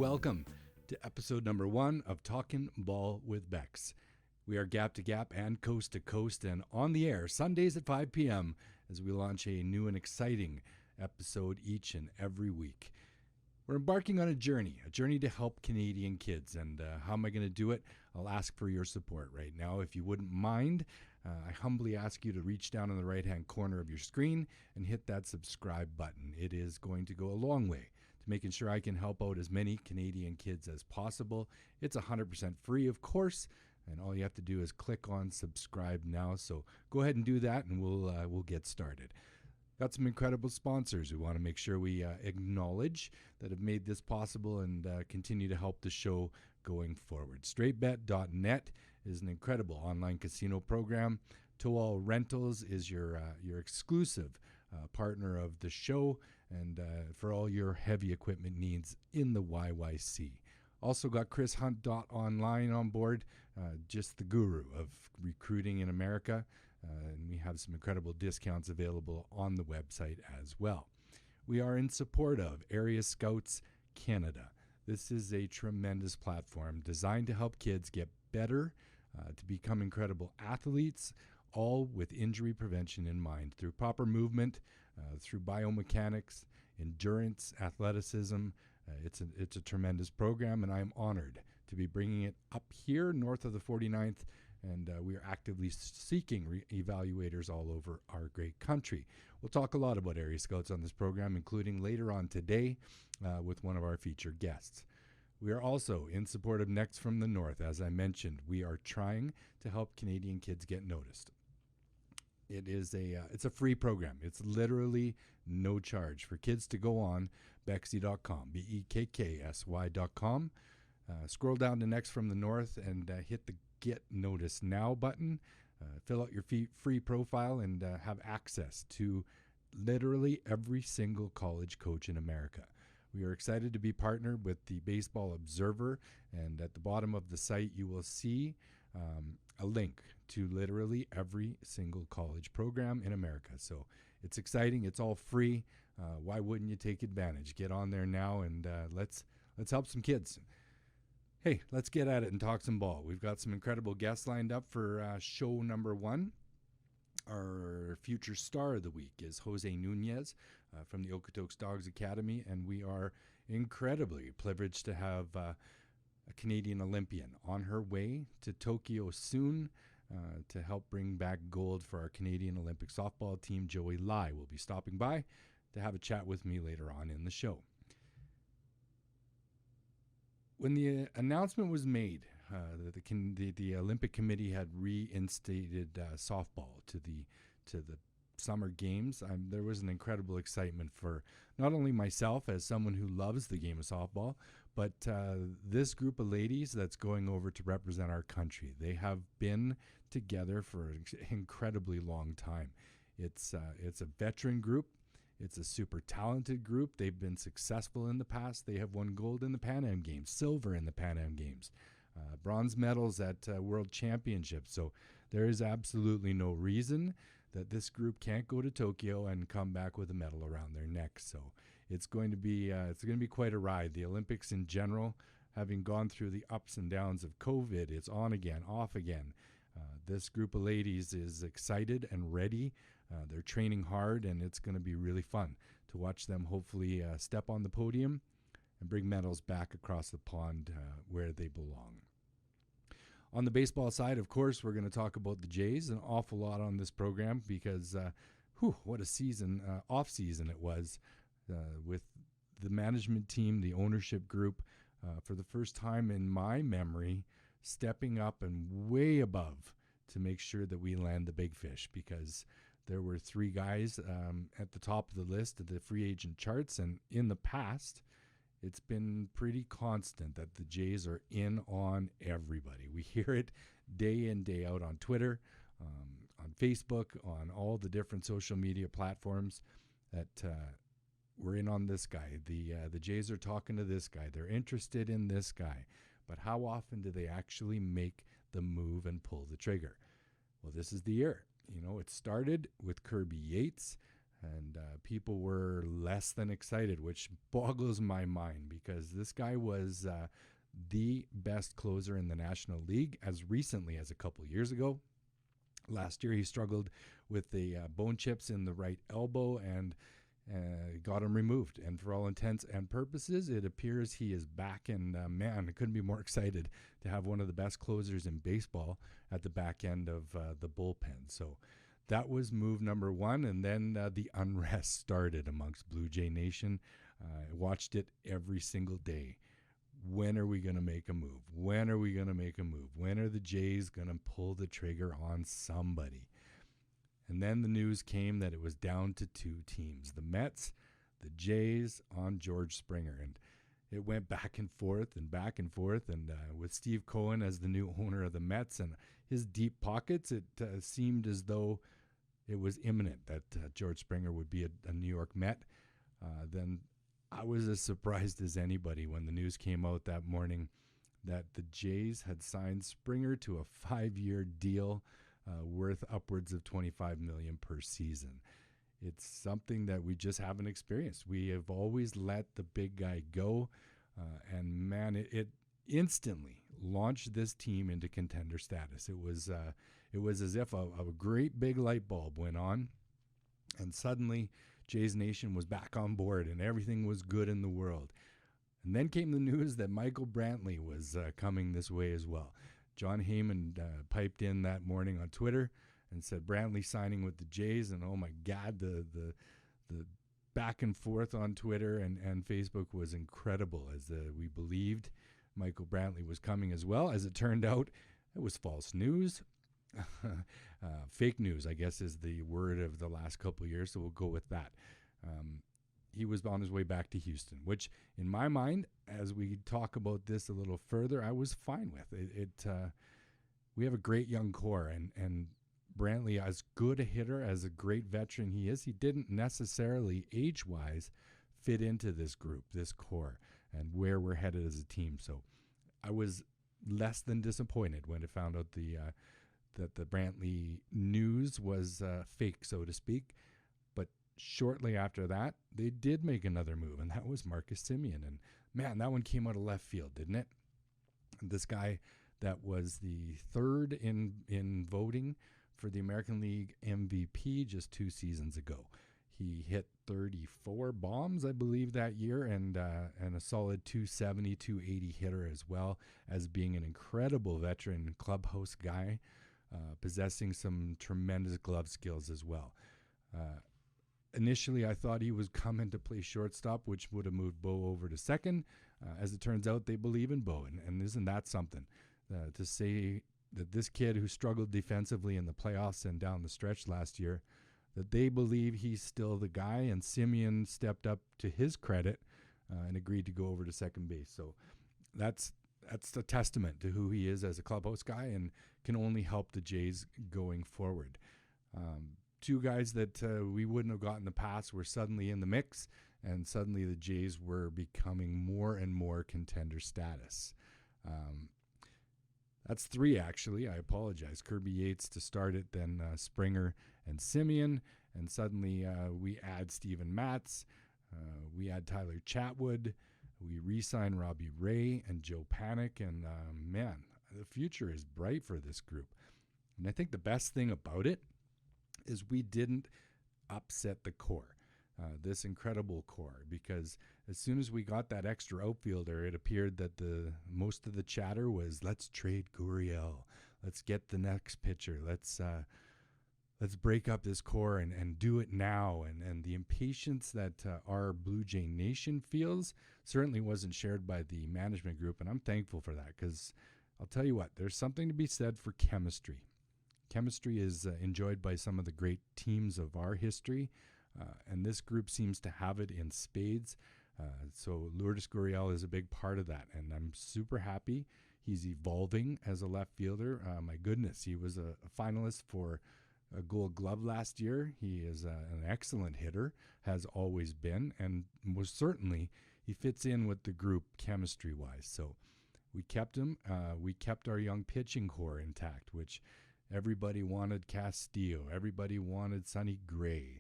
welcome to episode number 1 of Talkin Ball with Bekks. We are gap to gap and coast to coast and on the air Sundays at 5 p.m. as we launch a new and exciting episode each and every week. We're embarking on a journey to help Canadian kids. And how am I going to do it? I'll ask for your support right now. If you wouldn't mind, I humbly ask you to reach down in the right-hand corner of your screen and hit that subscribe button. It is going to go a long way to making sure I can help out as many Canadian kids as possible. It's 100% free, of course, and all you have to do is click on subscribe now. So go ahead and do that, and we'll get started. Got some incredible sponsors we want to make sure we acknowledge that have made this possible and continue to help the show going forward. StraightBet.net is an incredible online casino program. Toall Rentals is your exclusive partner of the show and for all your heavy equipment needs in the YYC. Also got Chris Hunt.online on board, just the guru of recruiting in America. And we have some incredible discounts available on the website as well. We are in support of Area Scouts Canada. This is a tremendous platform designed to help kids get better, to become incredible athletes, all with injury prevention in mind. Through proper movement, through biomechanics, endurance, athleticism, it's a tremendous program, and I'm honored to be bringing it up here north of the 49th. And we are actively seeking evaluators all over our great country. We'll talk a lot about Area Scouts on this program, including later on today with one of our featured guests. We are also in support of Next from the North. As I mentioned, we are trying to help Canadian kids get noticed. It's a free program. It's literally no charge for kids to go on Bekksy.com, BEKKSY.com. Scroll down to Next from the North and hit the Get Noticed Now button, fill out your free profile, and have access to literally every single college coach in America. We are excited to be partnered with the Baseball Observer, and at the bottom of the site you will see a link to literally every single college program in America. So it's exciting. It's all free. Why wouldn't you take advantage? Get on there now and let's help some kids. Hey, let's get at it and talk some ball. We've got some incredible guests lined up for show number 1. Our future star of the week is Jose Nunez from the Okotoks Dogs Academy, and we are incredibly privileged to have a Canadian Olympian on her way to Tokyo soon to help bring back gold for our Canadian Olympic softball team. Joey Lai will be stopping by to have a chat with me later on in the show. When the announcement was made that the Olympic Committee had reinstated softball to the summer games, there was an incredible excitement for not only myself as someone who loves the game of softball, but this group of ladies that's going over to represent our country. They have been together for an incredibly long time. It's a veteran group. It's a super talented group. They've been successful in the past. They have won gold in the Pan Am Games, silver in the Pan Am Games, bronze medals at World Championships. So there is absolutely no reason that this group can't go to Tokyo and come back with a medal around their neck. So it's going to be quite a ride. The Olympics in general, having gone through the ups and downs of COVID, it's on again, off again. This group of ladies is excited and ready. They're training hard, and it's going to be really fun to watch them hopefully step on the podium and bring medals back across the pond where they belong. On the baseball side, of course, we're going to talk about the Jays an awful lot on this program because, what a season, off season it was with the management team, the ownership group, for the first time in my memory, stepping up and way above to make sure that we land the big fish, because there were 3 guys at the top of the list of the free agent charts, and in the past, it's been pretty constant that the Jays are in on everybody. We hear it day in, day out on Twitter, on Facebook, on all the different social media platforms that we're in on this guy. The Jays are talking to this guy. They're interested in this guy. But how often do they actually make the move and pull the trigger? Well, this is the year. You know, it started with Kirby Yates And people were less than excited, which boggles my mind because this guy was the best closer in the National League as recently as a couple years ago. Last year, he struggled with the bone chips in the right elbow and got him removed. And for all intents and purposes, it appears he is back. And man, I couldn't be more excited to have one of the best closers in baseball at the back end of the bullpen. So that was move number one. And then the unrest started amongst Blue Jay Nation. I watched it every single day. When are we going to make a move? When are we going to make a move? When are the Jays going to pull the trigger on somebody? And then the news came that it was down to two teams, the Mets, the Jays on George Springer. And it went back and forth and back and forth. And with Steve Cohen as the new owner of the Mets and his deep pockets, it seemed as though it was imminent that George Springer would be a New York Met. Then I was as surprised as anybody when the news came out that morning that the Jays had signed Springer to a 5-year deal worth upwards of $25 million per season. It's something that we just haven't experienced. We have always let the big guy go, and man, it instantly launched this team into contender status. It was as if a great big light bulb went on, and suddenly Jays Nation was back on board, and everything was good in the world. And then came the news that Michael Brantley was coming this way as well. John Heyman piped in that morning on Twitter and said Brantley signing with the Jays, and oh my God, the back and forth on Twitter and Facebook was incredible as we believed Michael Brantley was coming as well. As it turned out, it was false news. Fake news, I guess, is the word of the last couple of years, so we'll go with that. He was on his way back to Houston, which in my mind, as we talk about this a little further, I was fine with. We have a great young core, and Brantley, as good a hitter, as a great veteran he is, he didn't necessarily age-wise fit into this group, this core, and where we're headed as a team. So I was less than disappointed when I found out that the Brantley news was fake, so to speak. But shortly after that, they did make another move, and that was Marcus Semien. And man, that one came out of left field, didn't it? This guy that was the third in voting for the American League MVP just 2 seasons ago. He hit 34 bombs, I believe, that year, and a solid 270, 280 hitter as well, as being an incredible veteran clubhouse guy, possessing some tremendous glove skills as well. Initially, I thought he was coming to play shortstop, which would have moved Bo over to second. As it turns out, they believe in Bo, and isn't that something? To say that this kid who struggled defensively in the playoffs and down the stretch last year, that they believe he's still the guy, and Semien stepped up to his credit and agreed to go over to second base. So that's a testament to who he is as a clubhouse guy and can only help the Jays going forward. Two guys that we wouldn't have got in the past were suddenly in the mix, and suddenly the Jays were becoming more and more contender status. That's 3, actually. I apologize. Kirby Yates to start it, then Springer and Semien, and suddenly we add Steven Matz, we add Tyler Chatwood, we re-sign Robbie Ray and Joe Panik, and man, the future is bright for this group. And I think the best thing about it is we didn't upset the core, this incredible core, because as soon as we got that extra outfielder, it appeared that most of the chatter was, let's trade Gurriel, let's get the next pitcher, let's break up this core and do it now. And the impatience that our Blue Jay Nation feels certainly wasn't shared by the management group, and I'm thankful for that, because I'll tell you what, there's something to be said for chemistry. Chemistry is enjoyed by some of the great teams of our history, and this group seems to have it in spades. So Lourdes Gurriel is a big part of that, and I'm super happy. He's evolving as a left fielder. My goodness, he was a finalist for a Gold Glove last year. He is an excellent hitter, has always been, and he fits in with the group chemistry-wise. So we kept him. We kept our young pitching core intact, which everybody wanted Castillo. Everybody wanted Sonny Gray.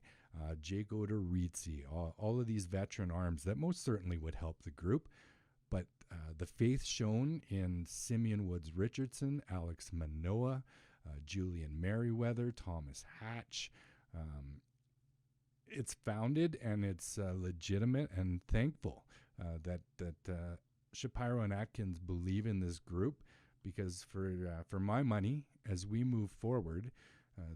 Jake Odorizzi, all of these veteran arms that most certainly would help the group. But the faith shown in Simeon Woods Richardson, Alex Manoa, Julian Merriweather, Thomas Hatch, it's founded and it's legitimate, and thankful that Shapiro and Atkins believe in this group, because for my money, as we move forward,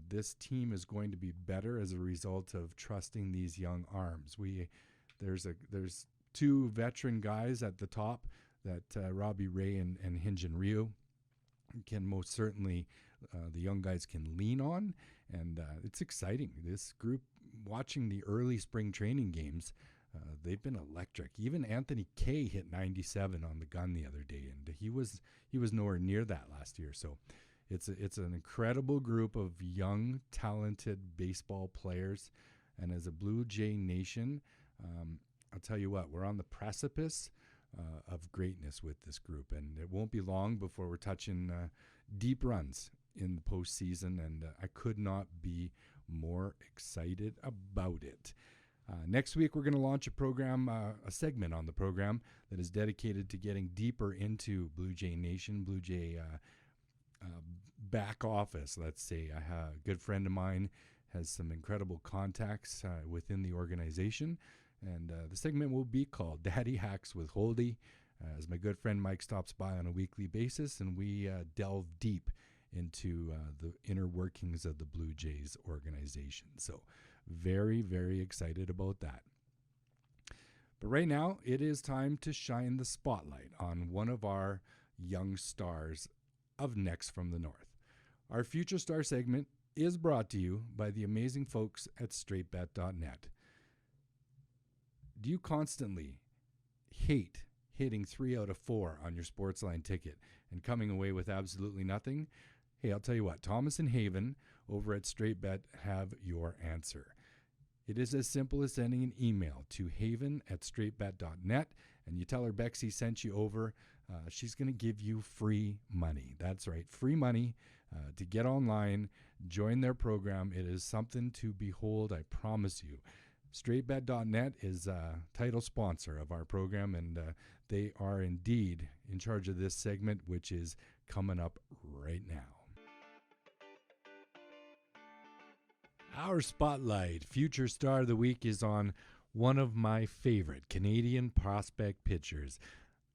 this team is going to be better as a result of trusting these young arms. There's two veteran guys at the top that Robbie Ray and Hinjin Ryu can most certainly, the young guys can lean on, and it's exciting. This group, watching the early spring training games, they've been electric. Even Anthony Kay hit 97 on the gun the other day, and he was nowhere near that last year. So it's an incredible group of young, talented baseball players. And as a Blue Jay Nation, I'll tell you what, we're on the precipice of greatness with this group, and it won't be long before we're touching deep runs in the postseason, and I could not be more excited about it. Next week, we're going to launch a segment on the program that is dedicated to getting deeper into Blue Jay Nation, Blue Jay back office, let's say. A good friend of mine has some incredible contacts within the organization, and the segment will be called Daddy Hacks with Holdy, as my good friend Mike stops by on a weekly basis, and we delve deep into the inner workings of the Blue Jays organization. So very, very excited about that. But right now, it is time to shine the spotlight on one of our young stars of Next from the North. Our Future Star segment is brought to you by the amazing folks at straightbet.net. Do you constantly hate hitting 3 out of 4 on your Sportsline ticket and coming away with absolutely nothing? Hey, I'll tell you what, Thomas and Haven over at StraightBet have your answer. It is as simple as sending an email to haven@straightbet.net, and you tell her Bekks sent you over. She's going to give you free money. That's right, free money to get online, join their program. It is something to behold, I promise you. StraightBet.net is a title sponsor of our program, and they are indeed in charge of this segment, which is coming up right now. Our spotlight, Future Star of the Week, is on one of my favorite Canadian prospect pitchers.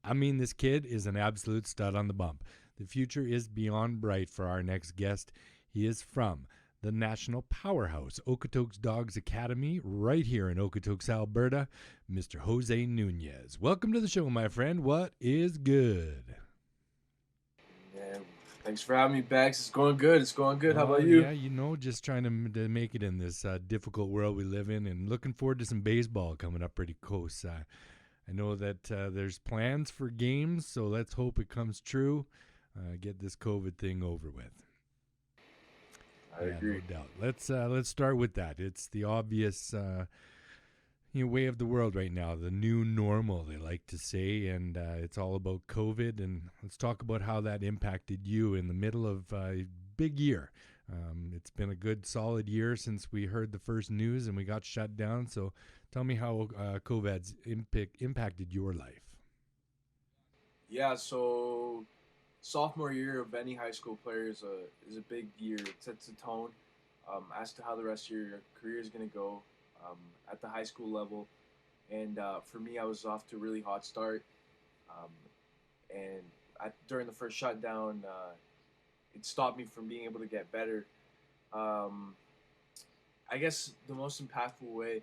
I mean, this kid is an absolute stud on the bump. The future is beyond bright for our next guest. He is from the national powerhouse, Okotoks Dogs Academy, right here in Okotoks, Alberta, Mr. Jose Nunez. Welcome to the show, my friend. What is good? Yeah, thanks for having me, Bekks. It's going good. How about you? Yeah, just trying to make it in this difficult world we live in, and looking forward to some baseball coming up pretty close. I know that there's plans for games, so let's hope it comes true. Get this COVID thing over with. I agree. No doubt. Let's start with that. It's the obvious way of the world right now, the new normal, they like to say, and it's all about COVID. And let's talk about how that impacted you in the middle of a big year. It's been a good, solid year since we heard the first news and we got shut down. So tell me how COVID's impacted your life. Yeah, so sophomore year of any high school player is a big year. It sets a tone as to how the rest of your career is going to go at the high school level. And for me, I was off to a really hot start. During the first shutdown, it stopped me from being able to get better. I guess the most impactful way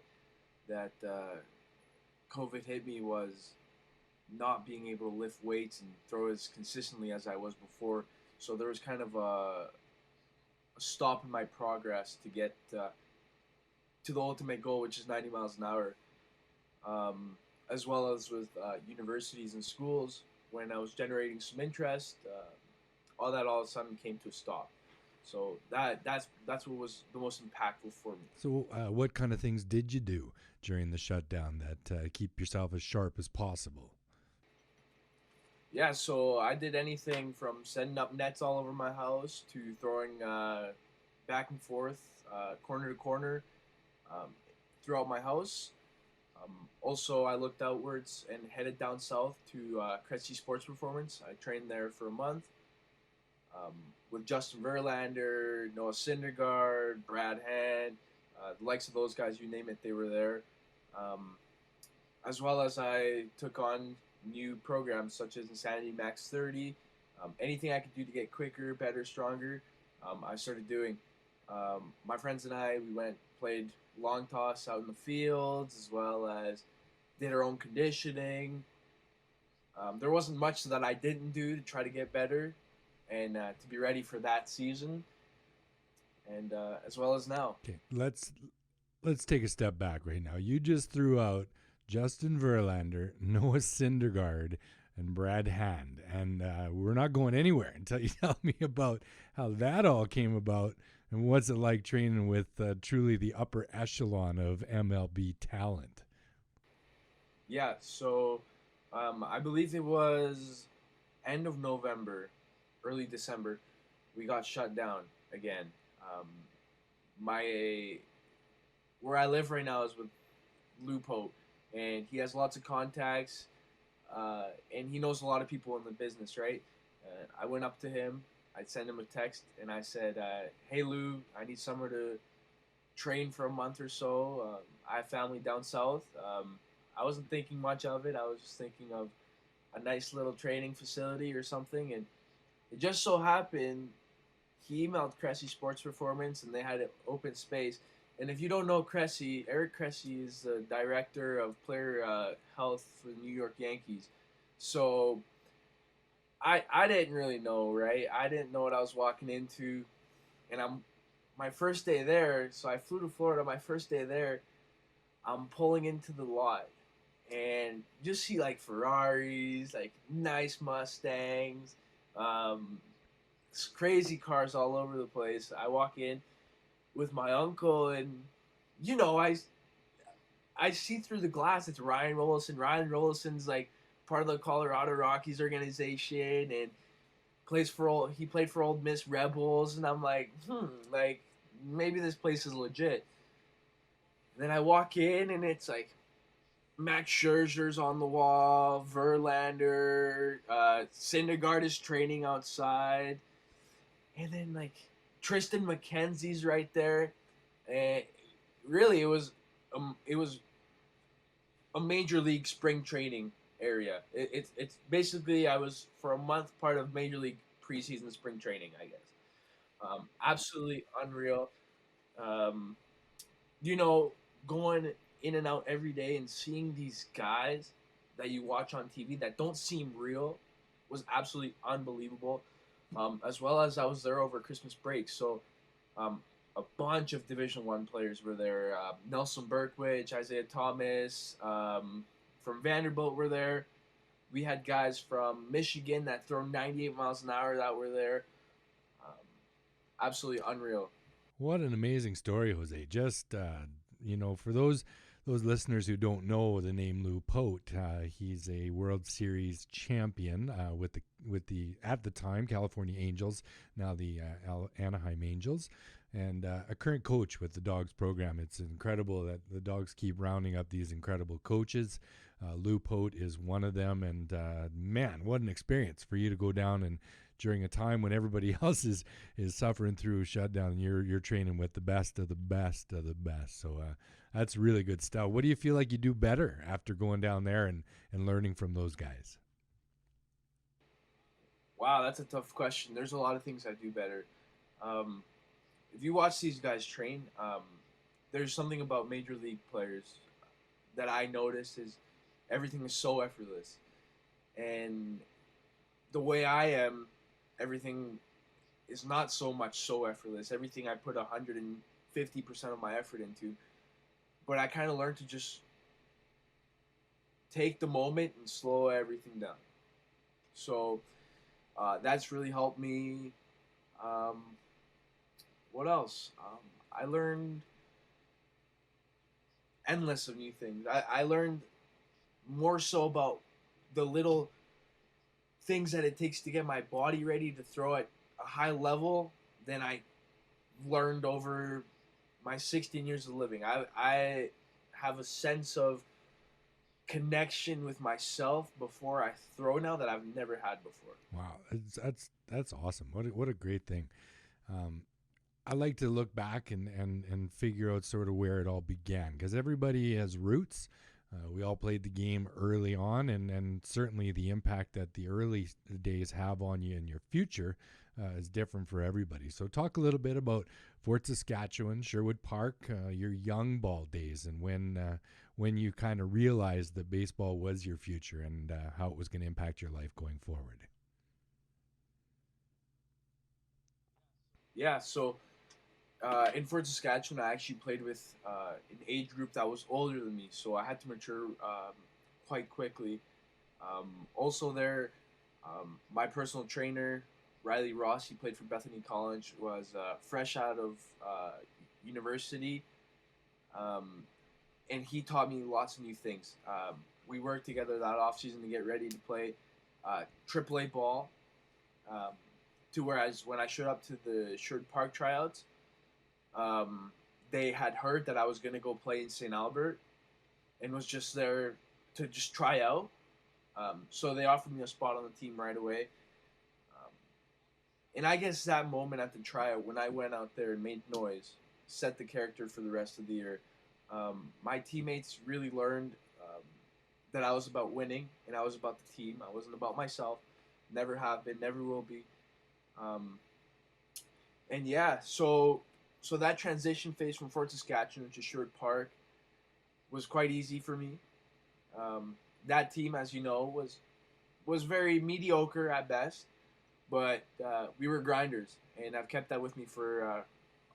that COVID hit me was not being able to lift weights and throw as consistently as I was before. So there was kind of a stop in my progress to get to the ultimate goal, which is 90 miles an hour, as well as with universities and schools. When I was generating some interest, all of a sudden came to a stop. So that's what was the most impactful for me. So what kind of things did you do during the shutdown that keep yourself as sharp as possible? Yeah, so I did anything from setting up nets all over my house to throwing back and forth, corner to corner. throughout my house. Also, I looked outwards and headed down south to Cressy Sports Performance. I trained there for a month um, with Justin Verlander, Noah Syndergaard, Brad Hand, the likes of those guys, you name it, they were there. Um, as well as I took on new programs such as Insanity Max 30. Anything I could do to get quicker, better, stronger, I started doing. My friends and I, we went, played long toss out in the fields, as well as did our own conditioning. There wasn't much that I didn't do to try to get better and to be ready for that season, and as well as now. Okay, let's take a step back right now. You just threw out Justin Verlander, Noah Syndergaard, and Brad Hand, and we're not going anywhere until you tell me about how that all came about and what's it like training with truly the upper echelon of MLB talent. Yeah, so I believe it was end of November, early December, we got shut down again. Um, my Where I live right now is with Lou Pope, and he has lots of contacts, and he knows a lot of people in the business, right? I went up to him, I'd send him a text, and I said, "Hey Lou, I need somewhere to train for a month or so. I have family down south." I wasn't thinking much of it. I was just thinking of a nice little training facility or something, and it just so happened he emailed Cressy Sports Performance, and they had an open space. And if you don't know Cressy, Eric Cressy is the director of player health for the New York Yankees. So I didn't really know, right? I didn't know what I was walking into, and I'm my first day there. So I flew to Florida. My first day there, I'm pulling into the lot, and just see like Ferraris, like nice Mustangs, um, crazy cars all over the place. I walk in with my uncle, and you know, I see through the glass. It's Ryan Rollison. Ryan Rollison's like part of the Colorado Rockies organization, and he played for Old Miss Rebels, and I'm like, like maybe this place is legit. And then I walk in, and it's like Max Scherzer's on the wall, Verlander, Syndergaard is training outside, and then like Tristan McKenzie's right there. And really, it was a major league spring training area. It's basically I was for a month part of major league preseason spring training, I guess. Absolutely unreal. Um, you know, going in and out every day and seeing these guys that you watch on TV that don't seem real was absolutely unbelievable. As well as I was there over Christmas break, so um, a bunch of Division One players were there. Nelson Berkwich, Isaiah Thomas from Vanderbilt were there. We had guys from Michigan that throw 98 miles an hour that were there. Um, Absolutely unreal. What an amazing story, Jose. Just for those listeners who don't know the name Lou Pote, he's a World Series champion with the at the time California Angels, now the Anaheim Angels, and a current coach with the Dogs program. It's incredible that the Dogs keep rounding up these incredible coaches. Lou Pote is one of them, and man, what an experience for you to go down and during a time when everybody else is suffering through a shutdown, and you're training with the best of the best of the best. So that's really good stuff. What do you feel like you do better after going down there and learning from those guys? Wow, that's a tough question. There's a lot of things I do better. Um, if you watch these guys train, there's something about major league players that I notice is everything is so effortless, and the way I am, everything is not so much so effortless. Everything I put 150% of my effort into, but I kind of learned to just take the moment and slow everything down. So that's really helped me. Um, what else? I learned endless of new things. I learned more so about the little things that it takes to get my body ready to throw at a high level than I learned over my 16 years of living. I have a sense of connection with myself before I throw now that I've never had before. Wow, that's awesome. What a great thing. Um, I like to look back and figure out sort of where it all began, because everybody has roots. We all played the game early on, and certainly the impact that the early days have on you in your future is different for everybody. So talk a little bit about Fort Saskatchewan, Sherwood Park, your young ball days, and when you kind of realized that baseball was your future and how it was going to impact your life going forward. Yeah, so in Fort Saskatchewan, I actually played with an age group that was older than me, so I had to mature quite quickly. Also, there, my personal trainer, Riley Ross, he played for Bethany College, was fresh out of university, um, and he taught me lots of new things. We worked together that offseason to get ready to play AAA ball. Um, to whereas when I showed up to the Sherwood Park tryouts, um, they had heard that I was going to go play in St. Albert and was just there to just try out. So they offered me a spot on the team right away. Um, and I guess that moment at the tryout, when I went out there and made noise, set the character for the rest of the year. My teammates really learned that I was about winning and I was about the team. I wasn't about myself. Never have been, never will be. Um, and yeah, so that transition phase from Fort Saskatchewan to Sherwood Park was quite easy for me. Um, that team, as you know, was very mediocre at best, but we were grinders, and I've kept that with me for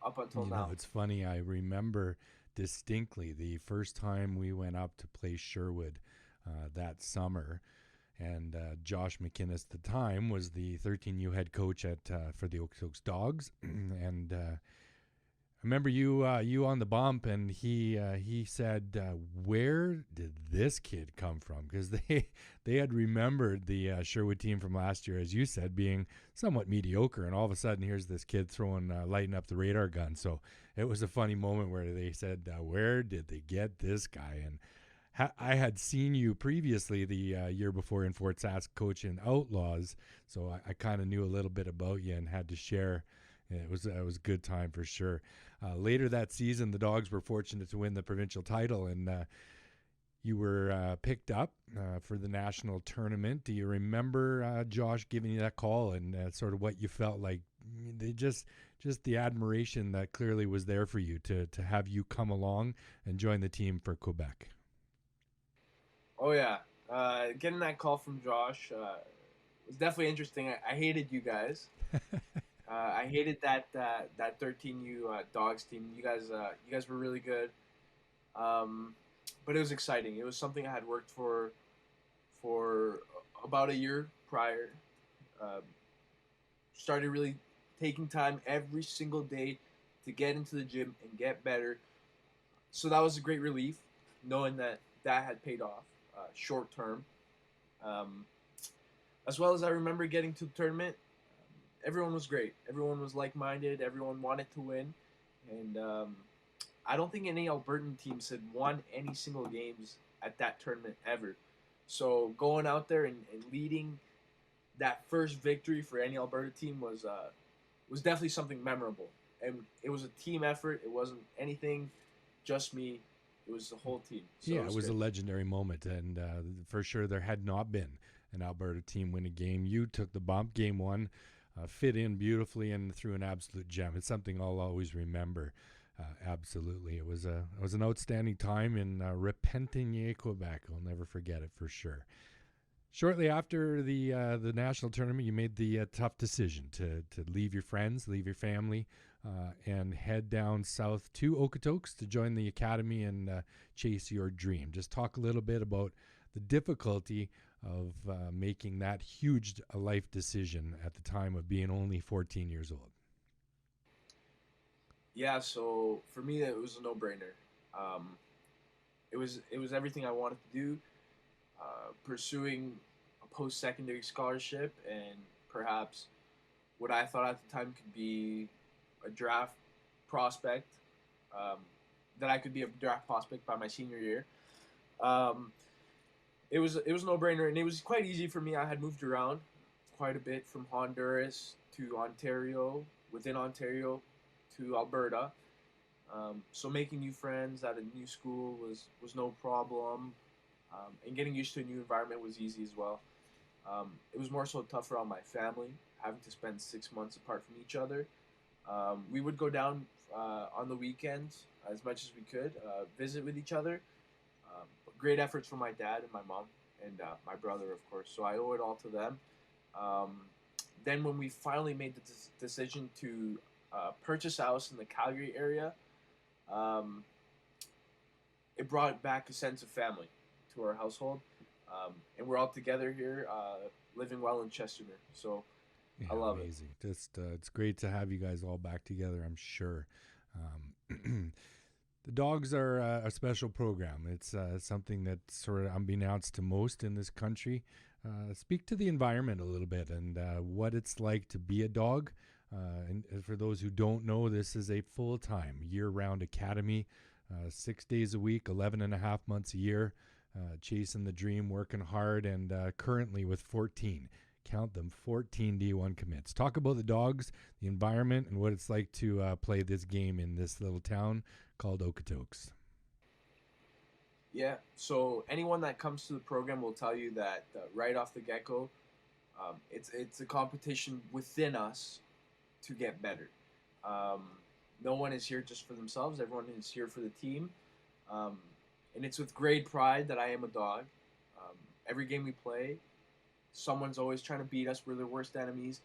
up until You know, now. it's funny. I remember distinctly the first time we went up to play Sherwood that summer. And Josh McInnes at the time was the 13U head coach at for the Okotoks Dogs. And I remember you on the bump, and he said, "Where did this kid come from?" Because they had remembered the Sherwood team from last year, as you said, being somewhat mediocre, and all of a sudden here's this kid throwing lighting up the radar gun. So it was a funny moment where they said, "Where did they get this guy?" And I had seen you previously the year before in Fort Sask coaching Outlaws, so I kind of knew a little bit about you and had to share. It was a good time for sure. Later that season, the Dogs were fortunate to win the provincial title, and you were picked up for the national tournament. Do you remember Josh giving you that call and sort of what you felt like? They just the admiration that clearly was there for you to have you come along and join the team for Quebec. Oh yeah, getting that call from Josh was definitely interesting. I hated you guys. I hated that 13U Dogs team. You guys were really good, but it was exciting. It was something I had worked for about a year prior. Um, Started really taking time every single day to get into the gym and get better. So that was a great relief, knowing that that had paid off short term. Um, as well as I remember getting to the tournament, everyone was great. Everyone was like minded. Everyone wanted to win, and I don't think any Albertan teams had won any single games at that tournament ever. So going out there and leading that first victory for any Alberta team was definitely something memorable. And it was a team effort. It wasn't anything just me. It was the whole team. So Yeah, it was good. a legendary moment, and for sure there had not been an Alberta team win a game. You took the bump, game one, fit in beautifully, and threw an absolute gem. It's something I'll always remember. Absolutely, it was an outstanding time in Repentigny, Quebec. I'll never forget it for sure. Shortly after the national tournament, you made the tough decision to leave your friends, leave your family, and head down south to Okotoks to join the academy and chase your dream. Just talk a little bit about the difficulty of making that huge life decision at the time of being only 14 years old. Yeah. So for me, it was a no brainer. Um, it was everything I wanted to do. Pursuing a post secondary scholarship and perhaps what I thought at the time could be a draft prospect. Um, that I could be a draft prospect by my senior year. Um, it was no brainer, and it was quite easy for me. I had moved around quite a bit from Honduras to Ontario, within Ontario to Alberta. So making new friends at a new school was no problem, and getting used to a new environment was easy as well. It was more so tougher on my family, having to spend 6 months apart from each other. We would go down on the weekends as much as we could, visit with each other. Great efforts from my dad and my mom and my brother, of course. So I owe it all to them. Um, then when we finally made the decision to purchase a house in the Calgary area, um, it brought back a sense of family to our household, and we're all together here, living well in Chestermere. So Yeah, I love it. amazing. Just it's great to have you guys all back together. I'm sure. The dogs are a special program. It's something that's sort of unbeknownst to most in this country. Speak to the environment a little bit and what it's like to be a dog. And for those who don't know, this is a full-time, year-round academy, 6 days a week, 11 and a half months a year, chasing the dream, working hard, and currently with 14. Count them, 14 D1 commits. Talk about the dogs, the environment, and what it's like to play this game in this little town called Okotoks. Yeah. So anyone that comes to the program will tell you that right off the get go, it's a competition within us to get better. Um, no one is here just for themselves. Everyone is here for the team, um, and it's with great pride that I am a dog. Every game we play, someone's always trying to beat us. We're their worst enemies,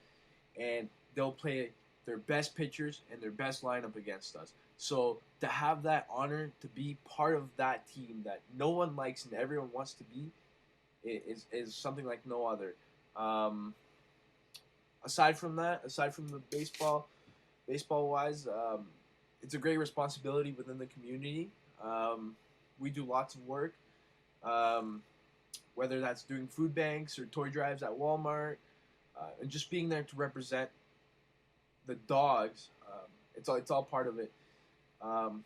and they'll play their best pitchers and their best lineup against us. So to have that honor to be part of that team that no one likes and everyone wants to be is something like no other. Um, aside from the baseball wise, it's a great responsibility within the community. We do lots of work, um, whether that's doing food banks or toy drives at Walmart, and just being there to represent the dogs. It's all part of it. Um,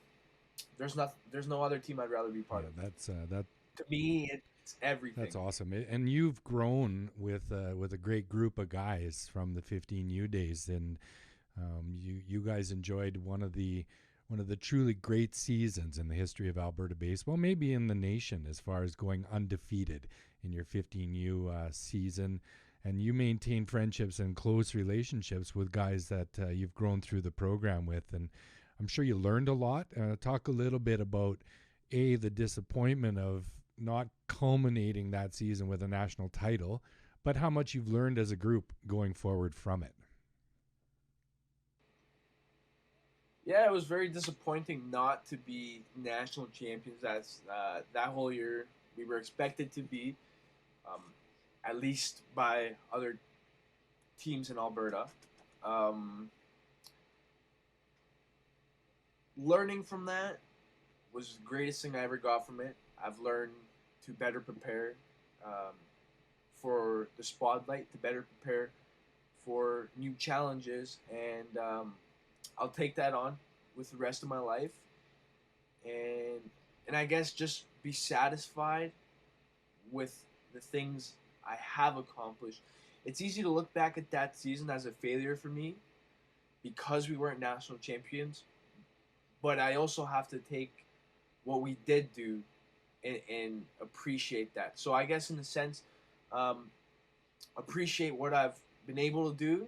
there's no other team I'd rather be part Yeah, of. that To me, it's everything. that's awesome. And you've grown with a great group of guys from the 15U days, and you guys enjoyed one of the truly great seasons in the history of Alberta baseball, maybe in the nation, as far as going undefeated in your 15U season. And you maintain friendships and close relationships with guys that you've grown through the program with. And I'm sure you learned a lot. Talk a little bit about, the disappointment of not culminating that season with a national title, but how much you've learned as a group going forward from it. Yeah, it was very disappointing not to be national champions. That's that whole year we were expected to be, um, at least by other teams in Alberta. Um, Learning from that was the greatest thing I ever got from it. I've learned to better prepare, um, for the spotlight, to better prepare for new challenges, and I'll take that on with the rest of my life, and I guess just be satisfied with the things I have accomplished. It's easy to look back at that season as a failure for me because we weren't national champions, but I also have to take what we did do and appreciate that. So I guess in a sense, um, appreciate what I've been able to do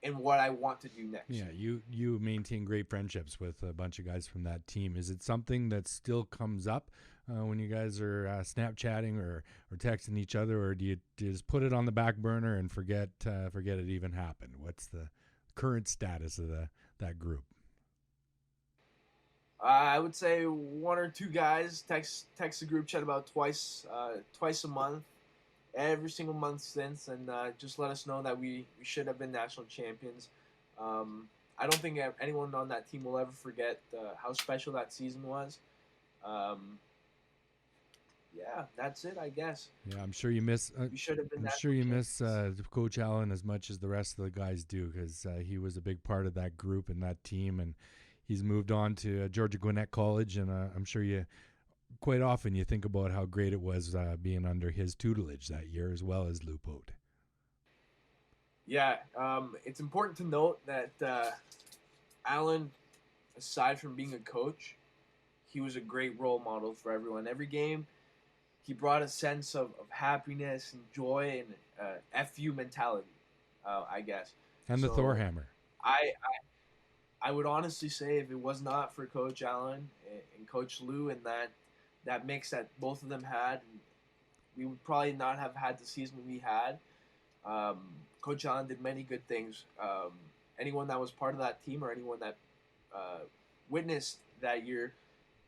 and what I want to do next. Yeah, you maintain great friendships with a bunch of guys from that team. Is it something that still comes up when you guys are Snapchatting or texting each other, or do you just put it on the back burner and forget it even happened? What's the current status of that group? I would say one or two guys text the group chat about twice a month, every single month since, and just let us know that we should have been national champions. I don't think anyone on that team will ever forget how special that season was. Um, yeah, that's it, I guess. Yeah, I'm sure you miss. We should have been I'm sure national you miss champions. Coach Allen as much as the rest of the guys do, because he was a big part of that group and that team, and he's moved on to Georgia Gwinnett College, and I'm sure quite often you think about how great it was being under his tutelage that year, as well as Loopote. Yeah, it's important to note that Alan, aside from being a coach, he was a great role model for everyone. Every game, he brought a sense of happiness and joy and FU mentality, I guess. And the Thor hammer. I would honestly say if it was not for Coach Allen and Coach Lou and that mix that both of them had, we would probably not have had the season we had. Coach Allen did many good things. Anyone that was part of that team or anyone that witnessed that year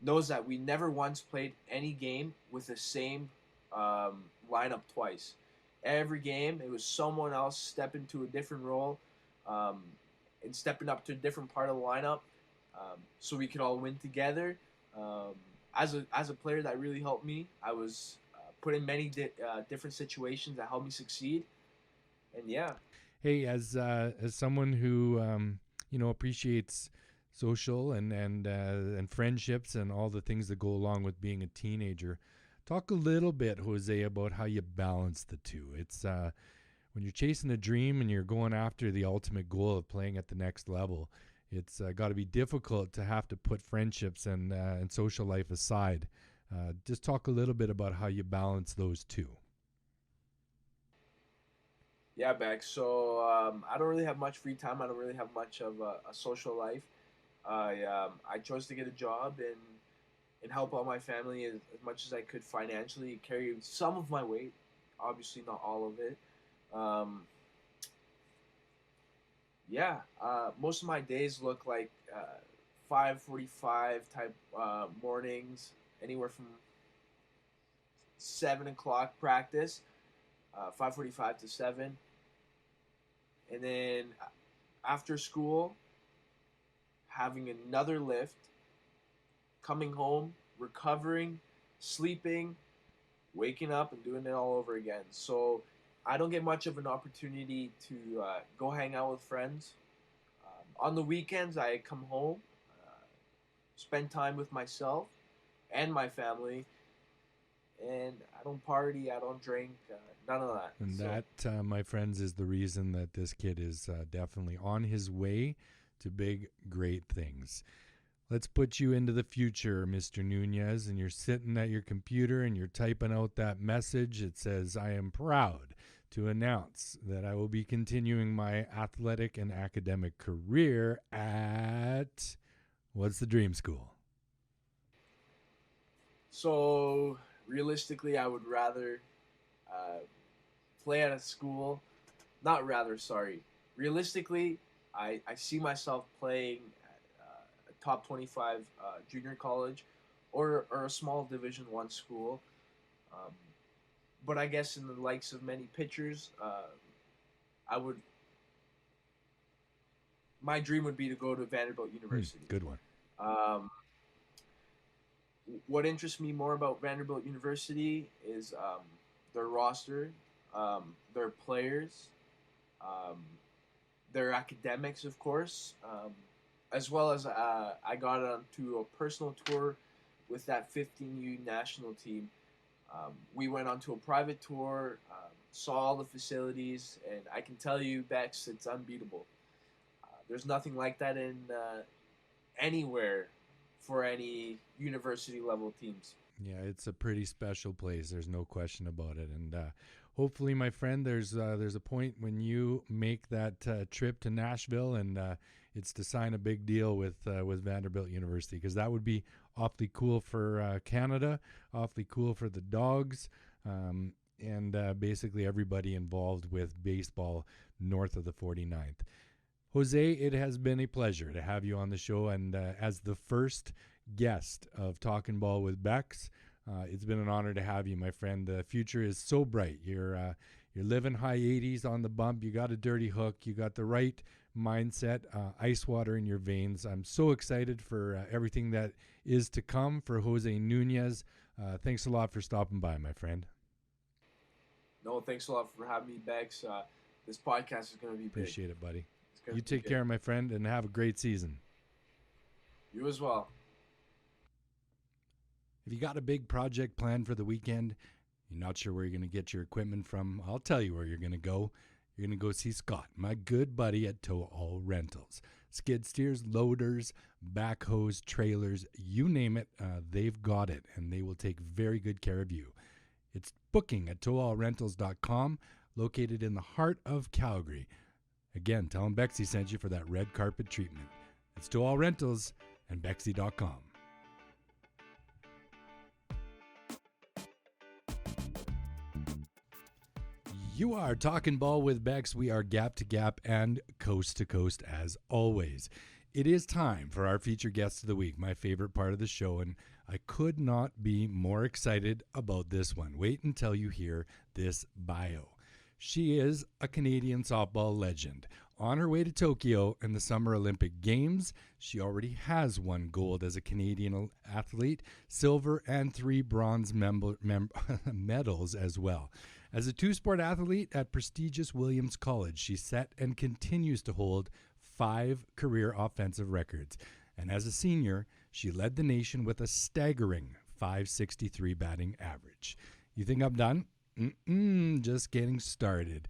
knows that we never once played any game with the same lineup twice. Every game, it was someone else stepping to a different role and stepping up to a different part of the lineup so we could all win together. As a player, that really helped me. I was put in many different situations that helped me succeed. And yeah. Hey, as someone who appreciates social and friendships and all the things that go along with being a teenager, talk a little bit, Jose, about how you balance the two. It's when you're chasing a dream and you're going after the ultimate goal of playing at the next level, it's got to be difficult to have to put friendships and social life aside. Just talk a little bit about how you balance those two. Yeah, Beck. So I don't really have much free time. I don't really have much of a social life. I chose to get a job and help out my family as much as I could financially, carry some of my weight, obviously not all of it. Most of my days look like 5:45 type mornings, anywhere from 7 o'clock practice, 5:45 to 7. And then after school, having another lift, coming home, recovering, sleeping, waking up, and doing it all over again. So I don't get much of an opportunity to go hang out with friends. On the weekends, I come home, spend time with myself and my family, and I don't party, I don't drink, none of that. And that, my friends, is the reason that this kid is definitely on his way to big, great things. Let's put you into the future, Mr. Nunez, and you're sitting at your computer and you're typing out that message. It says, "I am proud to announce that I will be continuing my athletic and academic career at," what's the dream school? So realistically, I would rather play at a school. Not rather, sorry. Realistically, I see myself playing at a top 25 junior college or a small Division I school. But I guess in the likes of many pitchers, my dream would be to go to Vanderbilt University. Good one. What interests me more about Vanderbilt University is their roster, their players, their academics, of course, as well as I got onto a personal tour with that 15U national team. We went onto a private tour, saw all the facilities, and I can tell you, Bekks, it's unbeatable. There's nothing like that in anywhere for any university level teams. Yeah, it's a pretty special place. There's no question about it. And hopefully, my friend, there's a point when you make that trip to Nashville and it's to sign a big deal with Vanderbilt University, because that would be awfully cool for Canada, awfully cool for the Dogs, and basically everybody involved with baseball north of the 49th. Jose, it has been a pleasure to have you on the show, and as the first guest of Talkin' Ball with Bekks, it's been an honor to have you, my friend. The future is so bright. You're living high 80s on the bump. You got a dirty hook. You got the right mindset, ice water in your veins. I'm so excited for everything that is to come for Jose Nunez. Thanks a lot for stopping by, my friend. No, thanks a lot for having me, Bekks. This podcast is going to be big. Appreciate it, buddy. You take care, my friend, and have a great season. You as well. If you got a big project planned for the weekend, you're not sure where you're going to get your equipment from, I'll tell you where you're going to go. You're going to go see Scott, my good buddy at Tow All Rentals. Skid steers, loaders, backhoes, trailers, you name it, they've got it, and they will take very good care of you. It's booking at towallrentals.com, located in the heart of Calgary. Again, tell them Bexy sent you for that red carpet treatment. It's Tow All Rentals and Bexy.com. You are talking ball with Bekks. We are gap to gap and coast to coast as always. It is time for our featured guest of the week, my favorite part of the show, and I could not be more excited about this one. Wait until you hear this bio. She is a Canadian softball legend. On her way to Tokyo and the Summer Olympic Games, she already has won gold as a Canadian athlete, silver, and 3 bronze medals as well. As a 2-sport athlete at prestigious Williams College, she set and continues to hold 5 career offensive records. And as a senior, she led the nation with a staggering .563 batting average. You think I'm done? Just getting started.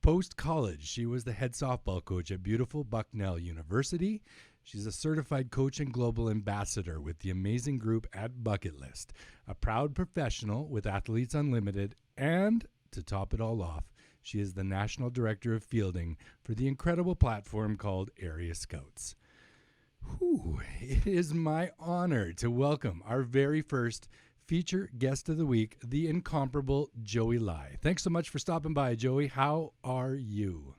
Post-college, she was the head softball coach at beautiful Bucknell University. She's a certified coach and global ambassador with the amazing group at Bucket List, a proud professional with Athletes Unlimited, and to top it all off, she is the national director of fielding for the incredible platform called Area Scouts. It is my honor to welcome our very first feature guest of the week, the incomparable Joey Lai. Thanks so much for stopping by, Joey. How are you?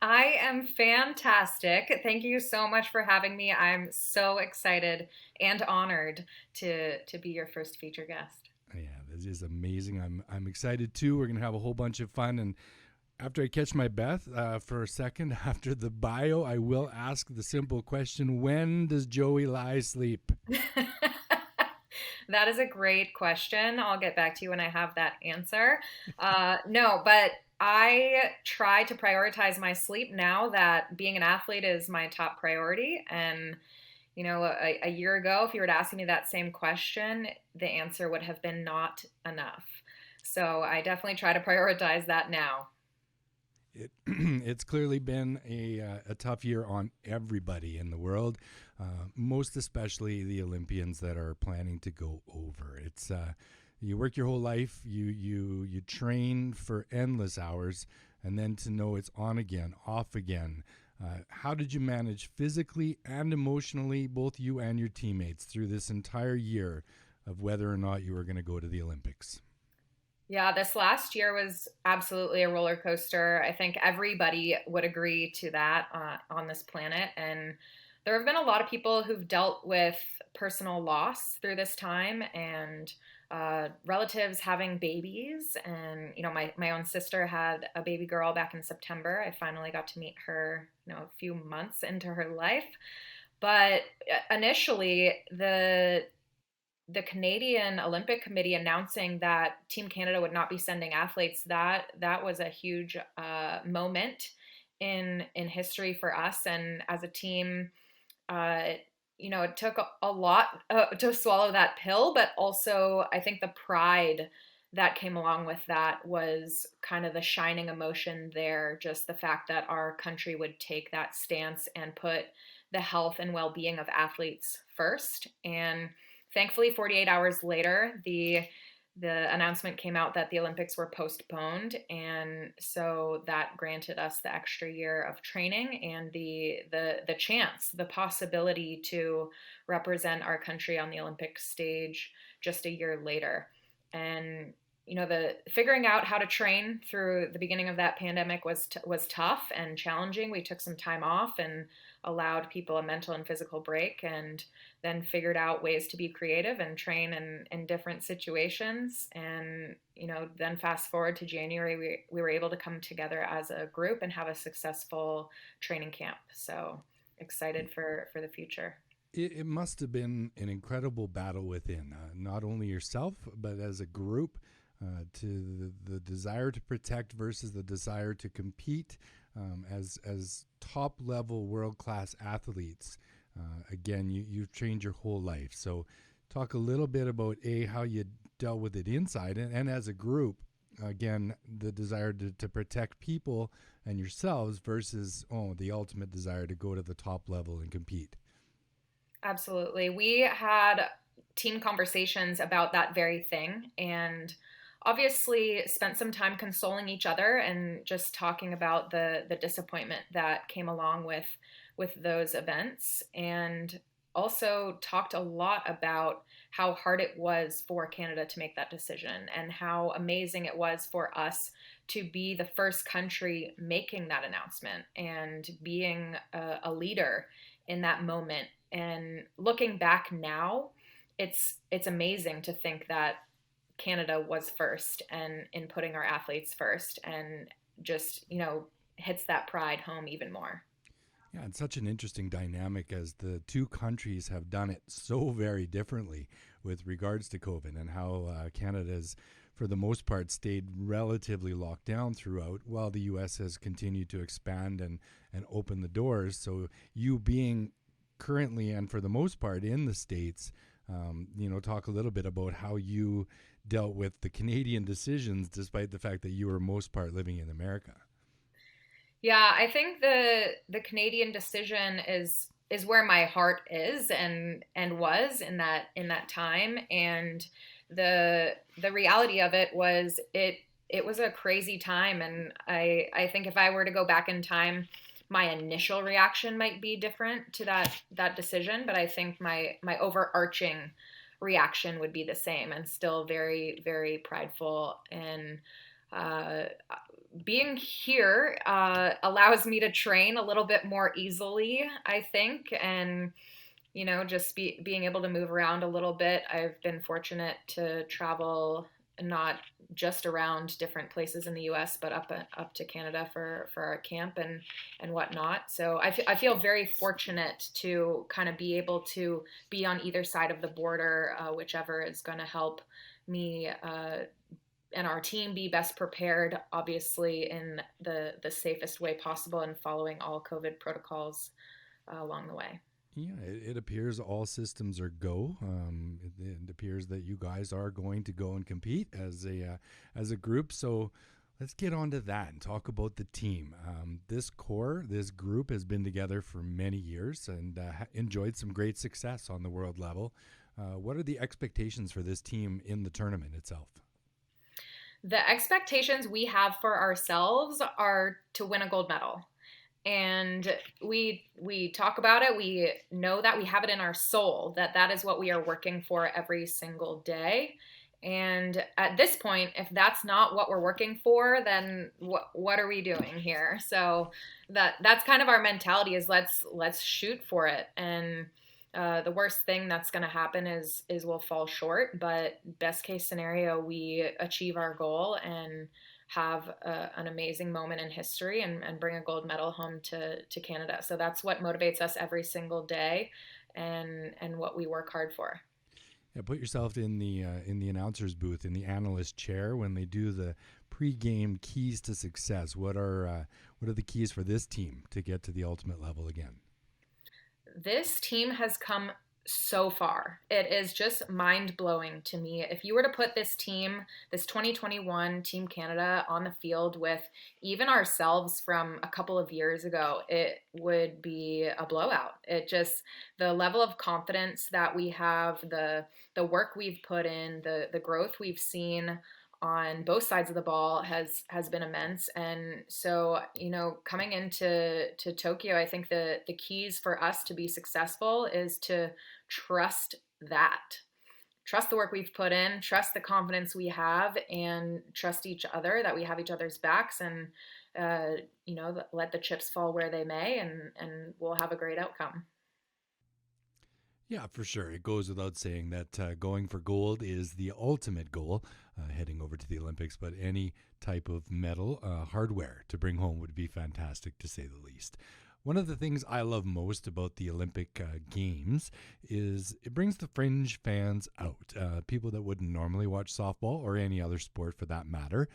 I am fantastic. Thank you so much for having me. I'm so excited and honored to be your first feature guest. Yeah, this is amazing. I'm excited too. We're gonna have a whole bunch of fun, and after I catch my breath for a second after the bio, I will ask the simple question: when does Joey Lai sleep? That is a great question. I'll get back to you when I have that answer. No, but I try to prioritize my sleep now that being an athlete is my top priority. And, a year ago, if you were to ask me that same question, the answer would have been not enough. So I definitely try to prioritize that now. It's clearly been a tough year on everybody in the world, most especially the Olympians that are planning to go over. It's you work your whole life, you train for endless hours, and then to know it's on again, off again. How did you manage physically and emotionally, both you and your teammates, through this entire year of whether or not you were going to go to the Olympics? Yeah, this last year was absolutely a roller coaster. I think everybody would agree to that on this planet. And there have been a lot of people who've dealt with personal loss through this time and relatives having babies. And, my own sister had a baby girl back in September. I finally got to meet her, a few months into her life. But initially, the Canadian Olympic Committee announcing that Team Canada would not be sending athletes, that was a huge moment in history for us. And as a team, it took a lot to swallow that pill, but also I think the pride that came along with that was kind of the shining emotion there. Just the fact that our country would take that stance and put the health and well-being of athletes first. And thankfully, 48 hours later, the announcement came out that the Olympics were postponed, and so that granted us the extra year of training and the chance, the possibility to represent our country on the Olympic stage just a year later. And the figuring out how to train through the beginning of that pandemic was tough and challenging. We took some time off and allowed people a mental and physical break, and then figured out ways to be creative and train in different situations. And then fast forward to January, we were able to come together as a group and have a successful training camp. So excited for the future. It must have been an incredible battle within, not only yourself, but as a group, to the desire to protect versus the desire to compete as top-level world-class athletes. Again, you've trained your whole life. So talk a little bit about how you dealt with it inside and as a group. Again, the desire to protect people and yourselves versus the ultimate desire to go to the top level and compete. Absolutely. We had team conversations about that very thing, and obviously spent some time consoling each other and just talking about the disappointment that came along with those events, and also talked a lot about how hard it was for Canada to make that decision and how amazing it was for us to be the first country making that announcement and being a leader in that moment. And looking back now, it's amazing to think that Canada was first and in putting our athletes first, and just, hits that pride home even more. Yeah, and such an interesting dynamic as the two countries have done it so very differently with regards to COVID and how Canada's, for the most part, stayed relatively locked down throughout, while the U.S. has continued to expand and open the doors. So you being currently and for the most part in the States, talk a little bit about how you dealt with the Canadian decisions, despite the fact that you were most part living in America. Yeah, I think the Canadian decision is where my heart is and was in that time. And the reality of it was it was a crazy time, and I think if I were to go back in time, my initial reaction might be different to that decision, but I think my overarching reaction would be the same, and still very, very prideful. And uh, being here allows me to train a little bit more easily, I think, and just being able to move around a little bit. I've been fortunate to travel not just around different places in the U.S., but up to Canada for our camp and whatnot. So I feel very fortunate to kind of be able to be on either side of the border, whichever is going to help me and our team be best prepared, obviously in the safest way possible, and following all COVID protocols along the way. Yeah, it appears all systems are go. It appears that you guys are going to go and compete as a group. So let's get on to that and talk about the team. This group has been together for many years and enjoyed some great success on the world level. What are the expectations for this team in the tournament itself? The expectations we have for ourselves are to win a gold medal. And we talk about it. We know that we have it in our soul, that is what we are working for every single day. And at this point, if that's not what we're working for, then what are we doing here? So that's kind of our mentality, is let's shoot for it. And the worst thing that's going to happen is we'll fall short. But best case scenario, we achieve our goal and have an amazing moment in history and bring a gold medal home to Canada. So that's what motivates us every single day, and what we work hard for. Yeah, put yourself in the announcer's booth, in the analyst chair, when they do the pregame keys to success. What are the keys for this team to get to the ultimate level again? This team has come so far. It is just mind-blowing to me. If you were to put this team, this 2021 Team Canada, on the field with even ourselves from a couple of years ago, it would be a blowout. The level of confidence that we have, the work we've put in, the growth we've seen on both sides of the ball has been immense. And so, coming into Tokyo, I think the keys for us to be successful is to trust the work we've put in, trust the confidence we have, and trust each other, that we have each other's backs, and let the chips fall where they may, and we'll have a great outcome. Yeah, for sure. It goes without saying that going for gold is the ultimate goal heading over to the Olympics, but any type of medal, hardware to bring home would be fantastic, to say the least. One of the things I love most about the Olympic Games is it brings the fringe fans out, people that wouldn't normally watch softball or any other sport for that matter.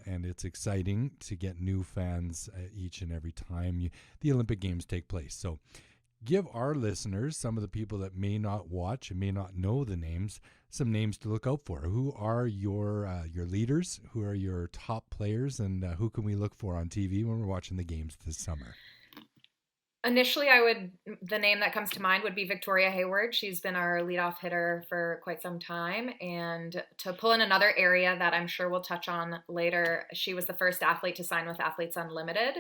And it's exciting to get new fans each and every time the Olympic Games take place. So give our listeners, some of the people that may not watch and may not know the names, some names to look out for. Who are your leaders? Who are your top players? And who can we look for on TV when we're watching the games this summer? Initially, the name that comes to mind would be Victoria Hayward. She's been our leadoff hitter for quite some time. And to pull in another area that I'm sure we'll touch on later, she was the first athlete to sign with Athletes Unlimited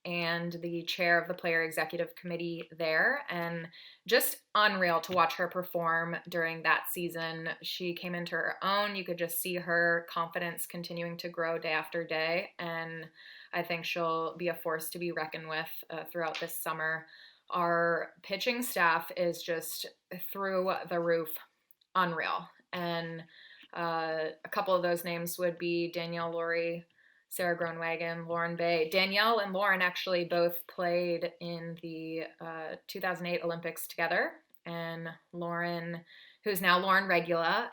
and the chair of the player executive committee there. And just unreal to watch her perform during that season. She came into her own. You could just see her confidence continuing to grow day after day. And I think she'll be a force to be reckoned with throughout this summer. Our pitching staff is just through the roof, unreal. And a couple of those names would be Danielle Laurie, Sarah Groenwagen, Lauren Bay. Danielle and Lauren actually both played in the 2008 Olympics together. And Lauren, who's now Lauren Regula,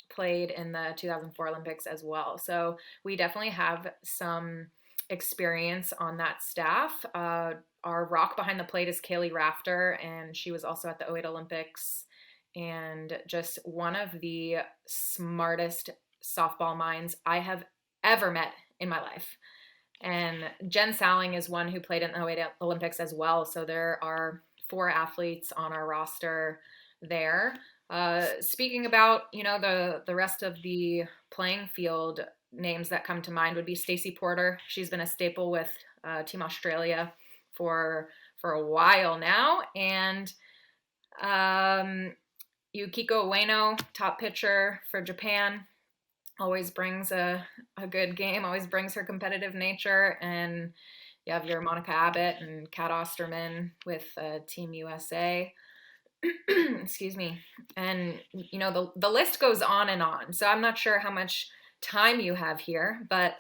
played in the 2004 Olympics as well. So we definitely have some experience on that staff. Our rock behind the plate is Kaylee Rafter, and she was also at the '08 Olympics, and just one of the smartest softball minds I have ever met in my life. And Jen Salling is one who played in the '08 Olympics as well. So there are 4 athletes on our roster there. Speaking about, the rest of the playing field, names that come to mind would be Stacey Porter. She's been a staple with Team Australia for a while now. And Yukiko Ueno, top pitcher for Japan, always brings a good game, always brings her competitive nature. And you have your Monica Abbott and Kat Osterman with Team USA. Excuse me. And, the list goes on and on. So I'm not sure how much time you have here, but,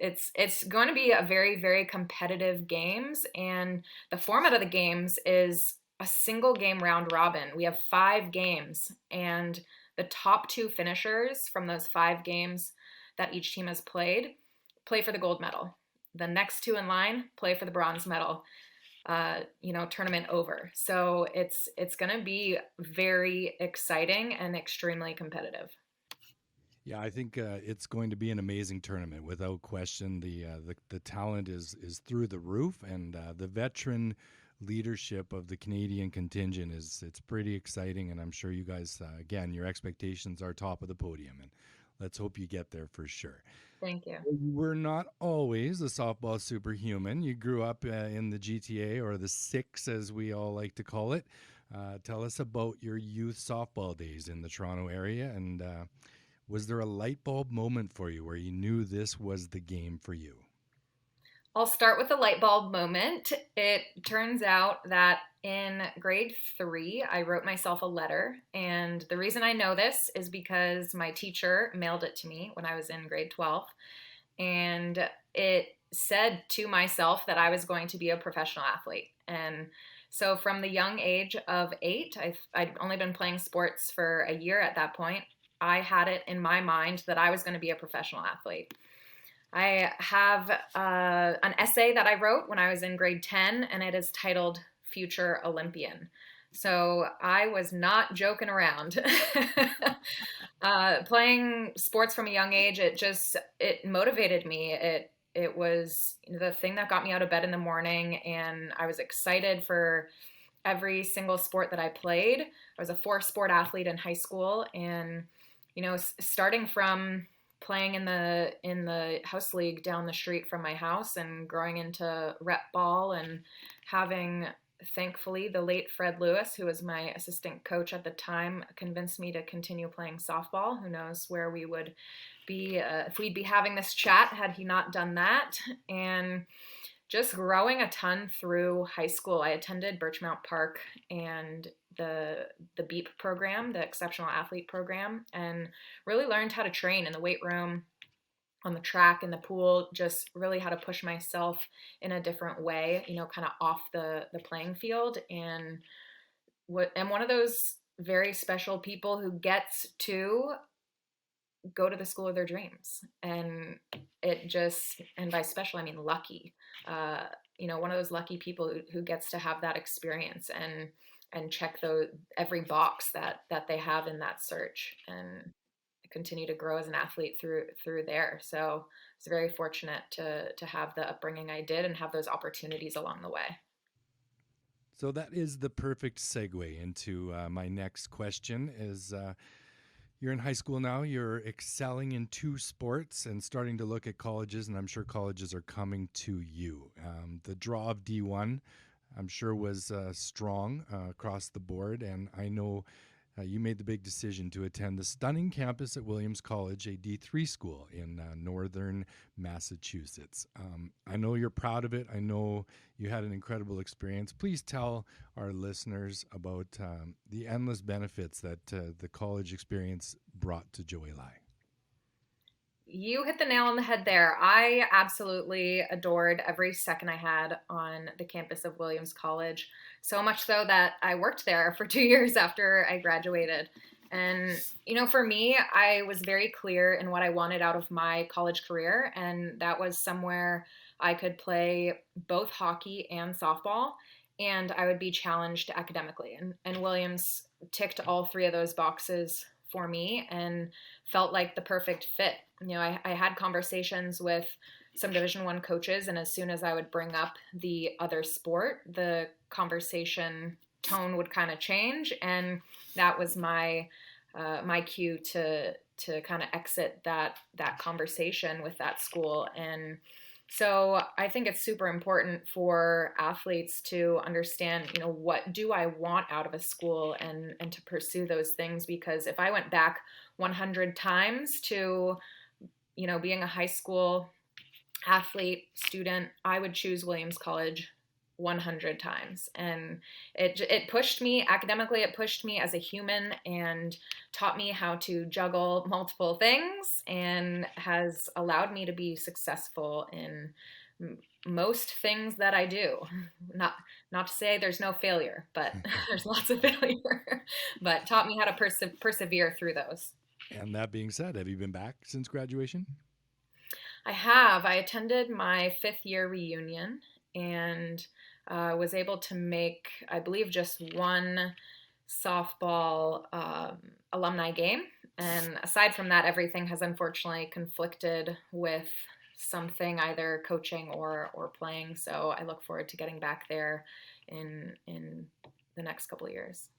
it's going to be a very, very competitive games. And the format of the games is a single game round robin. We have 5 games, and the top 2 finishers from those 5 games that each team has played play for the gold medal. The next 2 in line play for the bronze medal. Tournament over. So it's going to be very exciting and extremely competitive. Yeah, I think it's going to be an amazing tournament without question. The talent is through the roof, and the veteran leadership of the Canadian contingent it's pretty exciting. And I'm sure you guys, again, your expectations are top of the podium, and let's hope you get there for sure. Thank you. You were not always a softball superhuman. You grew up in the GTA, or the Six, as we all like to call it. Tell us about your youth softball days in the Toronto area, and was there a light bulb moment for you where you knew this was the game for you? I'll start with the light bulb moment. It turns out that in grade 3, I wrote myself a letter. And the reason I know this is because my teacher mailed it to me when I was in grade 12. And it said to myself that I was going to be a professional athlete. And so from the young age of 8, I'd only been playing sports for a year at that point. I had it in my mind that I was going to be a professional athlete. I have an essay that I wrote when I was in grade 10, and it is titled Future Olympian. So I was not joking around. Playing sports from a young age, it motivated me. It was the thing that got me out of bed in the morning, and I was excited for every single sport that I played. I was a 4-sport athlete in high school, and starting from playing in the house league down the street from my house and growing into rep ball, and having, thankfully, the late Fred Lewis, who was my assistant coach at the time, convinced me to continue playing softball. Who knows where we would be if we'd be having this chat had he not done that. And just growing a ton through high school. I attended Birchmount Park and the BEAP program, the Exceptional Athlete Program, and really learned how to train in the weight room, on the track, in the pool, just really how to push myself in a different way, kind of off the playing field. And I'm one of those very special people who gets to go to the school of their dreams. And and by special, I mean lucky. one of those lucky people who gets to have that experience and check every box that they have in that search, and continue to grow as an athlete through there. So I was very fortunate to have the upbringing I did and have those opportunities along the way. So that is the perfect segue into my next question is you're in high school now, you're excelling in two sports and starting to look at colleges, and I'm sure colleges are coming to you. The draw of D1, I'm sure, was strong across the board, and I know you made the big decision to attend the stunning campus at Williams College, a D3 school in northern Massachusetts. I know you're proud of it. I know you had an incredible experience. Please tell our listeners about the endless benefits that the college experience brought to Joey Lai. You hit the nail on the head there. I absolutely adored every second I had on the campus of Williams College. So much so that I worked there for 2 years after I graduated. And, for me, I was very clear in what I wanted out of my college career. And that was somewhere I could play both hockey and softball, and I would be challenged academically. And Williams ticked all three of those boxes for me and felt like the perfect fit. I had conversations with some Division I coaches, and as soon as I would bring up the other sport, the conversation tone would kind of change, and that was my cue to kind of exit that conversation with that school. And so I think it's super important for athletes to understand, what do I want out of a school, and to pursue those things. Because if I went back 100 times to, being a high school athlete student, I would choose Williams College 100 times. And it pushed me academically, it pushed me as a human, and taught me how to juggle multiple things, and has allowed me to be successful in most things that I do. Not to say there's no failure, but there's lots of failure, but taught me how to persevere through those. And that being said, have you been back since graduation? I have. I attended my 5th year reunion, and was able to make, I believe, just one softball alumni game. And aside from that, everything has unfortunately conflicted with something, either coaching or playing. So I look forward to getting back there in the next couple of years.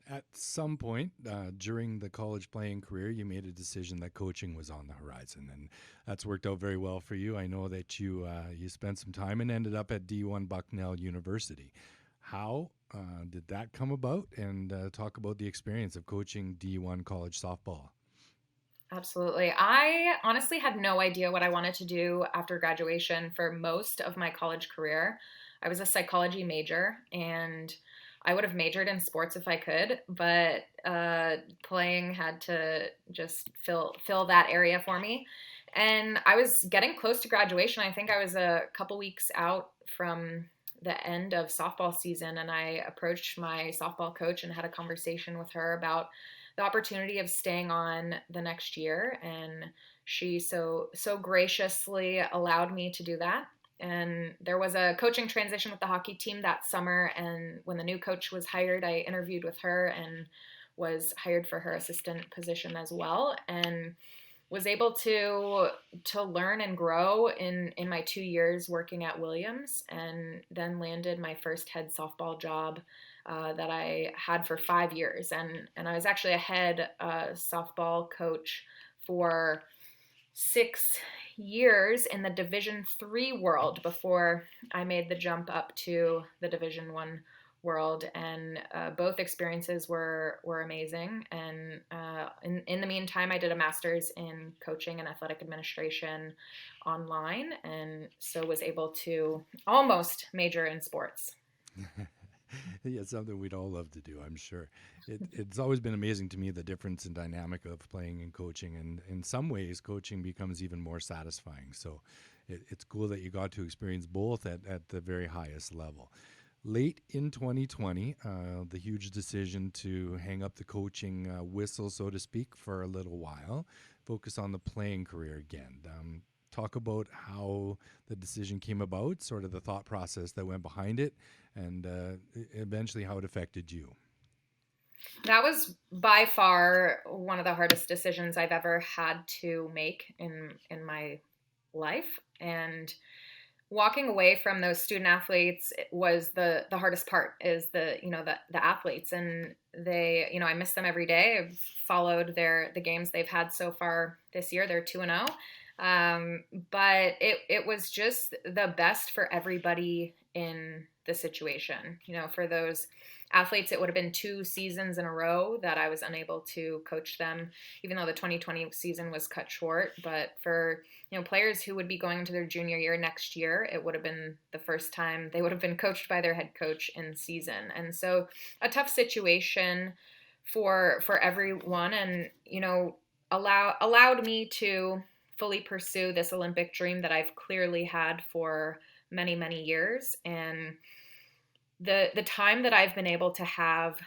At some point during the college playing career, you made a decision that coaching was on the horizon, and that's worked out very well for you. I know that you spent some time and ended up at D1 Bucknell University. How did that come about? And talk about the experience of coaching D1 college softball. Absolutely. I honestly had no idea what I wanted to do after graduation for most of my college career. I was a psychology major, and I would have majored in sports if I could, but playing had to just fill that area for me. And I was getting close to graduation. I think I was a couple weeks out from the end of softball season, and I approached my softball coach and had a conversation with her about the opportunity of staying on the next year. And she so graciously allowed me to do that. And there was a coaching transition with the hockey team that summer. And when the new coach was hired, I interviewed with her and was hired for her assistant position as well. And was able to learn and grow in my 2 years working at Williams, and then landed my first head softball job that I had for 5 years. And I was actually a head softball coach for 6 years in the Division III world before I made the jump up to the Division I world. And both experiences were amazing. And in the meantime, I did a master's in coaching and athletic administration online, and so was able to almost major in sports. Yeah, something we'd all love to do, I'm sure. It's always been amazing to me, the difference in dynamic of playing and coaching. And in some ways, coaching becomes even more satisfying. So it's cool that you got to experience both at the very highest level. Late in 2020, the huge decision to hang up the coaching whistle, so to speak, for a little while, focus on the playing career again. talk about how the decision came about, sort of the thought process that went behind it, and eventually how it affected you. That was by far one of the hardest decisions I've ever had to make in my life. And walking away from those student athletes was the hardest part, is the athletes, and they, I miss them every day. I've followed the games they've had so far this year. They're 2-0. But it was just the best for everybody in the situation. For those athletes, it would have been 2 seasons in a row that I was unable to coach them, even though the 2020 season was cut short. But for players who would be going into their junior year next year, it would have been the first time they would have been coached by their head coach in season. And so a tough situation for everyone, and allowed me to fully pursue this Olympic dream that I've clearly had for many, many years. And the time that I've been able to have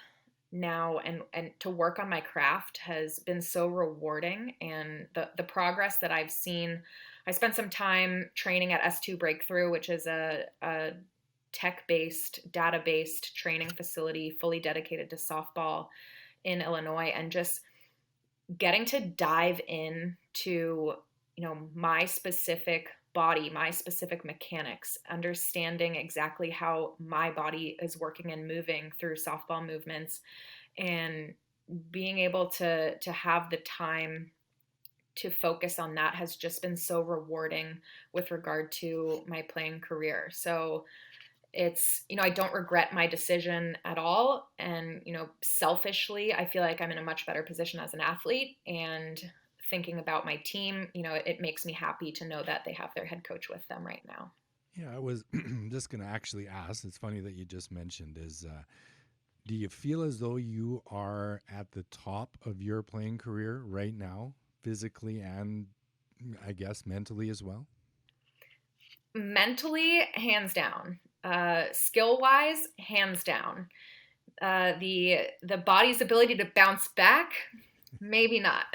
now and to work on my craft has been so rewarding. And the progress that I've seen, I spent some time training at S2 Breakthrough, which is a tech-based, data-based training facility fully dedicated to softball in Illinois, and just getting to dive in to my specific body, my specific mechanics, understanding exactly how my body is working and moving through softball movements, and being able to have the time to focus on that has just been so rewarding with regard to my playing career. So it's, I don't regret my decision at all. And, selfishly, I feel like I'm in a much better position as an athlete, and thinking about my team, it makes me happy to know that they have their head coach with them right now. Yeah, I was just going to actually ask. It's funny that you just mentioned do you feel as though you are at the top of your playing career right now, physically and I guess mentally as well? Mentally, hands down. Skill-wise, hands down. The body's ability to bounce back, maybe not.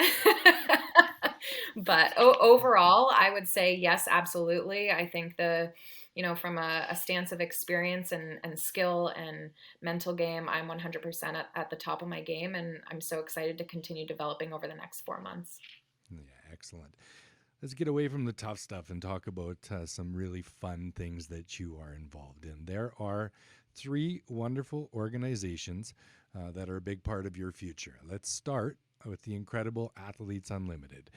But overall, I would say yes, absolutely. I think from a stance of experience and skill and mental game, I'm 100% at the top of my game, and I'm so excited to continue developing over the next 4 months. Yeah, excellent. Let's get away from the tough stuff and talk about some really fun things that you are involved in. There are 3 wonderful organizations that are a big part of your future. Let's start with the incredible Athletes Unlimited.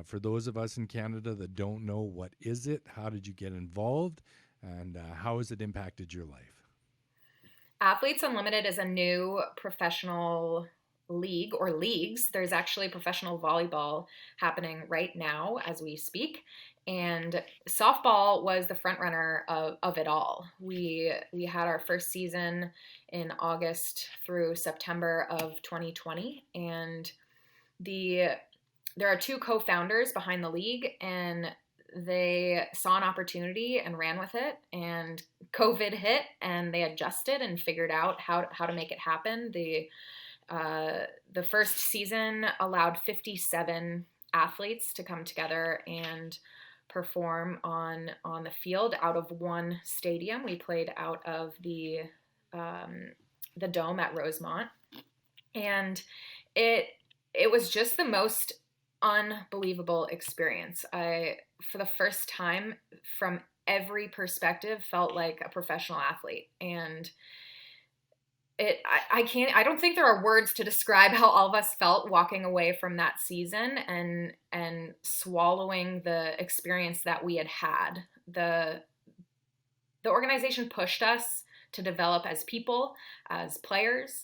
For those of us in Canada that don't know, what is it? How did you get involved? And how has it impacted your life? Athletes Unlimited is a new professional league, or leagues. There's actually professional volleyball happening right now as we speak. And softball was the front runner of it all. We had our first season in August through September of 2020. And there are 2 co-founders behind the league, and they saw an opportunity and ran with it, and COVID hit, and they adjusted and figured out how to make it happen. The first season allowed 57 athletes to come together and perform on the field out of one stadium. We played out of the dome at Rosemont, and it was just the most unbelievable experience. I, for the first time, from every perspective, felt like a professional athlete. And I don't think there are words to describe how all of us felt walking away from that season and swallowing the experience that we had. The organization pushed us to develop as people, as players,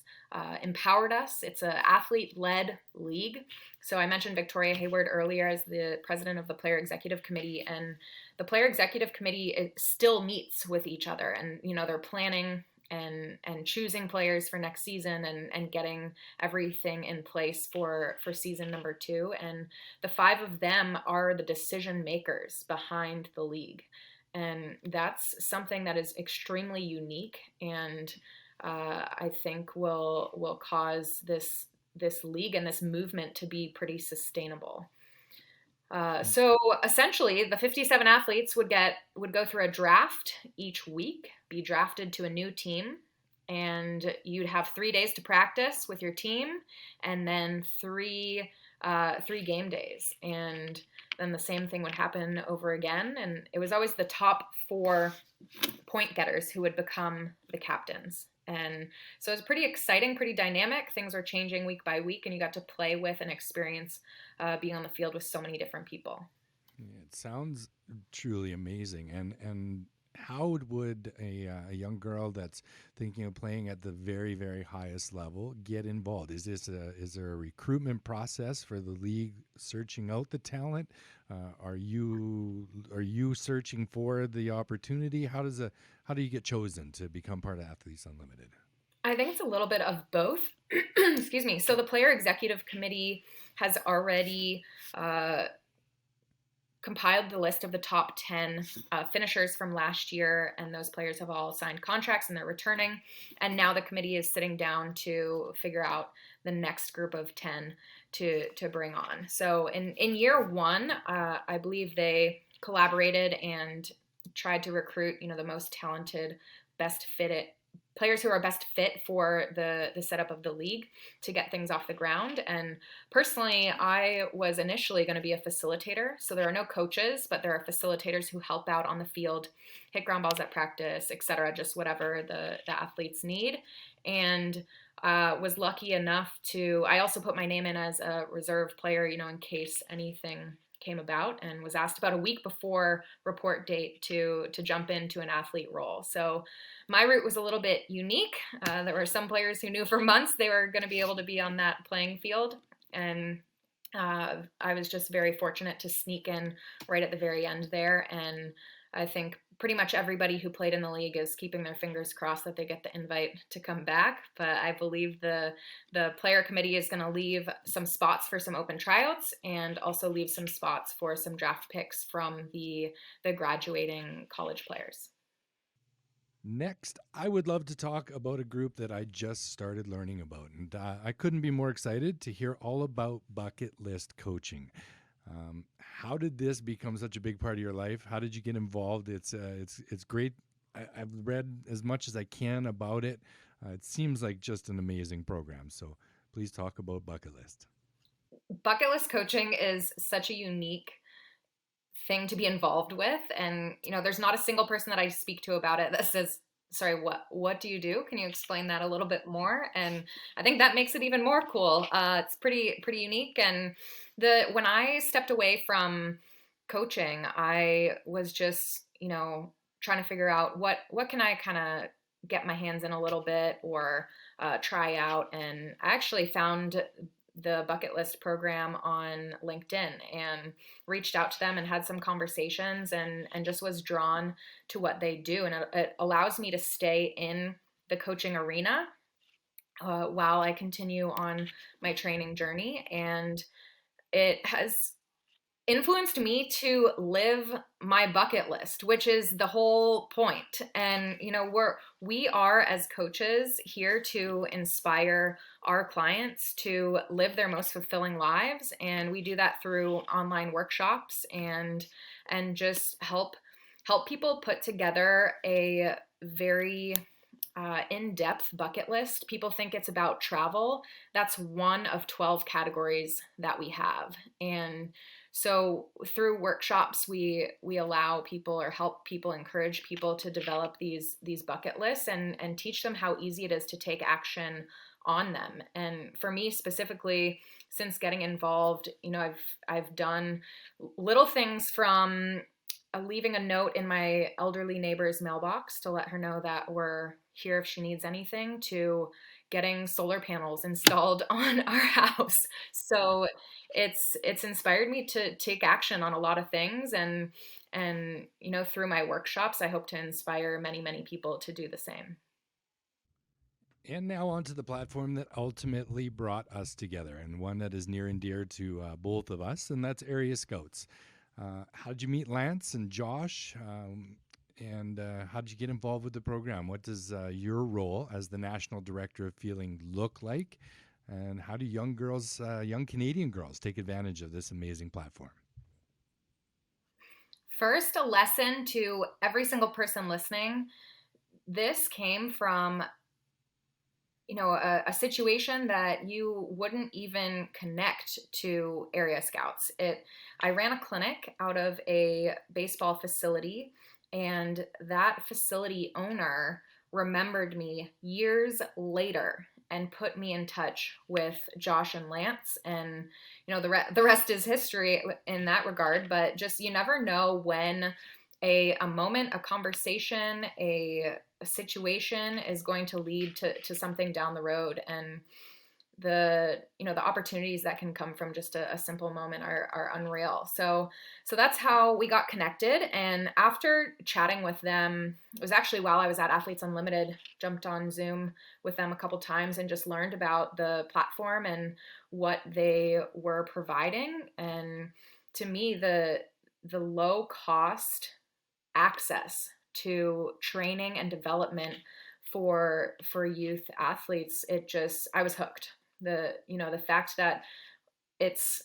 empowered us. It's an athlete-led league. So I mentioned Victoria Hayward earlier as the president of the Player Executive Committee, and the Player Executive Committee still meets with each other, and they're planning and choosing players for next season and getting everything in place for season number 2. And the 5 of them are the decision makers behind the league. And that's something that is extremely unique, and I think will cause this league and this movement to be pretty sustainable. So essentially, the 57 athletes would go through a draft each week, be drafted to a new team, and you'd have 3 days to practice with your team, and then three game days, and then the same thing would happen over again. And it was always the top 4 point getters who would become the captains. And so it was pretty exciting, pretty dynamic. Things were changing week by week, and you got to play with and experience being on the field with so many different people. It sounds truly amazing. And how would a young girl that's thinking of playing at the very, very highest level get involved? Is there a recruitment process for the league searching out the talent? Are you searching for the opportunity? How do you get chosen to become part of Athletes Unlimited? I think it's a little bit of both. Excuse me. So the player executive committee has already compiled the list of the top 10 finishers from last year, and those players have all signed contracts and they're returning. And now the committee is sitting down to figure out the next group of 10 to bring on. So in year one, I believe they collaborated and tried to recruit, the most talented, best fitted players who are best fit for the setup of the league to get things off the ground. And personally, I was initially going to be a facilitator. So there are no coaches, but there are facilitators who help out on the field, hit ground balls at practice, etc., just whatever the athletes need. And was lucky enough I also put my name in as a reserve player, in case anything came about, and was asked about a week before report date to jump into an athlete role. So my route was a little bit unique. There were some players who knew for months they were going to be able to be on that playing field, and I was just very fortunate to sneak in right at the very end there. And I think pretty much everybody who played in the league is keeping their fingers crossed that they get the invite to come back. But I believe the player committee is going to leave some spots for some open tryouts, and also leave some spots for some draft picks from the graduating college players. Next, I would love to talk about a group that I just started learning about, and I couldn't be more excited to hear all about bucket list coaching. How did this become such a big part of your life? How did you get involved? It's great. I've read as much as I can about it. It seems like just an amazing program. So please talk about Bucket List. Bucket list coaching is such a unique thing to be involved with, and there's not a single person that I speak to about it that says, sorry, what do you do? Can you explain that a little bit more? And I think that makes it even more cool. It's pretty unique. And when I stepped away from coaching, I was just trying to figure out what can I kind of get my hands in a little bit, or try out. And I actually found the Bucket List program on LinkedIn and reached out to them and had some conversations, and just was drawn to what they do. And it allows me to stay in the coaching arena while I continue on my training journey. And it has influenced me to live my bucket list, which is the whole point. And we are, as coaches, here to inspire our clients to live their most fulfilling lives, and we do that through online workshops and just help people put together a very in-depth bucket list. People think it's about travel. That's one of 12 categories that we have. And so through workshops, we allow people, or help people, encourage people to develop these bucket lists, and teach them how easy it is to take action on them. And for me specifically, since getting involved, I've done little things from leaving a note in my elderly neighbor's mailbox to let her know that we're here if she needs anything, to getting solar panels installed on our house. So it's inspired me to take action on a lot of things, and through my workshops, I hope to inspire many people to do the same. And now onto the platform that ultimately brought us together, and one that is near and dear to both of us, and that's Area Scouts. How did you meet Lance and Josh? And how did you get involved with the program? What does your role as the National Director of Feeling look like? And how do young Canadian girls take advantage of this amazing platform? First, a lesson to every single person listening. This came from a situation that you wouldn't even connect to area scouts. I ran a clinic out of a baseball facility, and that facility owner remembered me years later and put me in touch with Josh and Lance. And the rest is history in that regard. But just, you never know when a moment, a conversation, a situation is going to lead to something down the road. And the opportunities that can come from just a simple moment are unreal. So that's how we got connected. And after chatting with them, it was actually while I was at Athletes Unlimited, jumped on Zoom with them a couple times and just learned about the platform and what they were providing. And to me, the low cost access to training and development for youth athletes, I was hooked. The fact that it's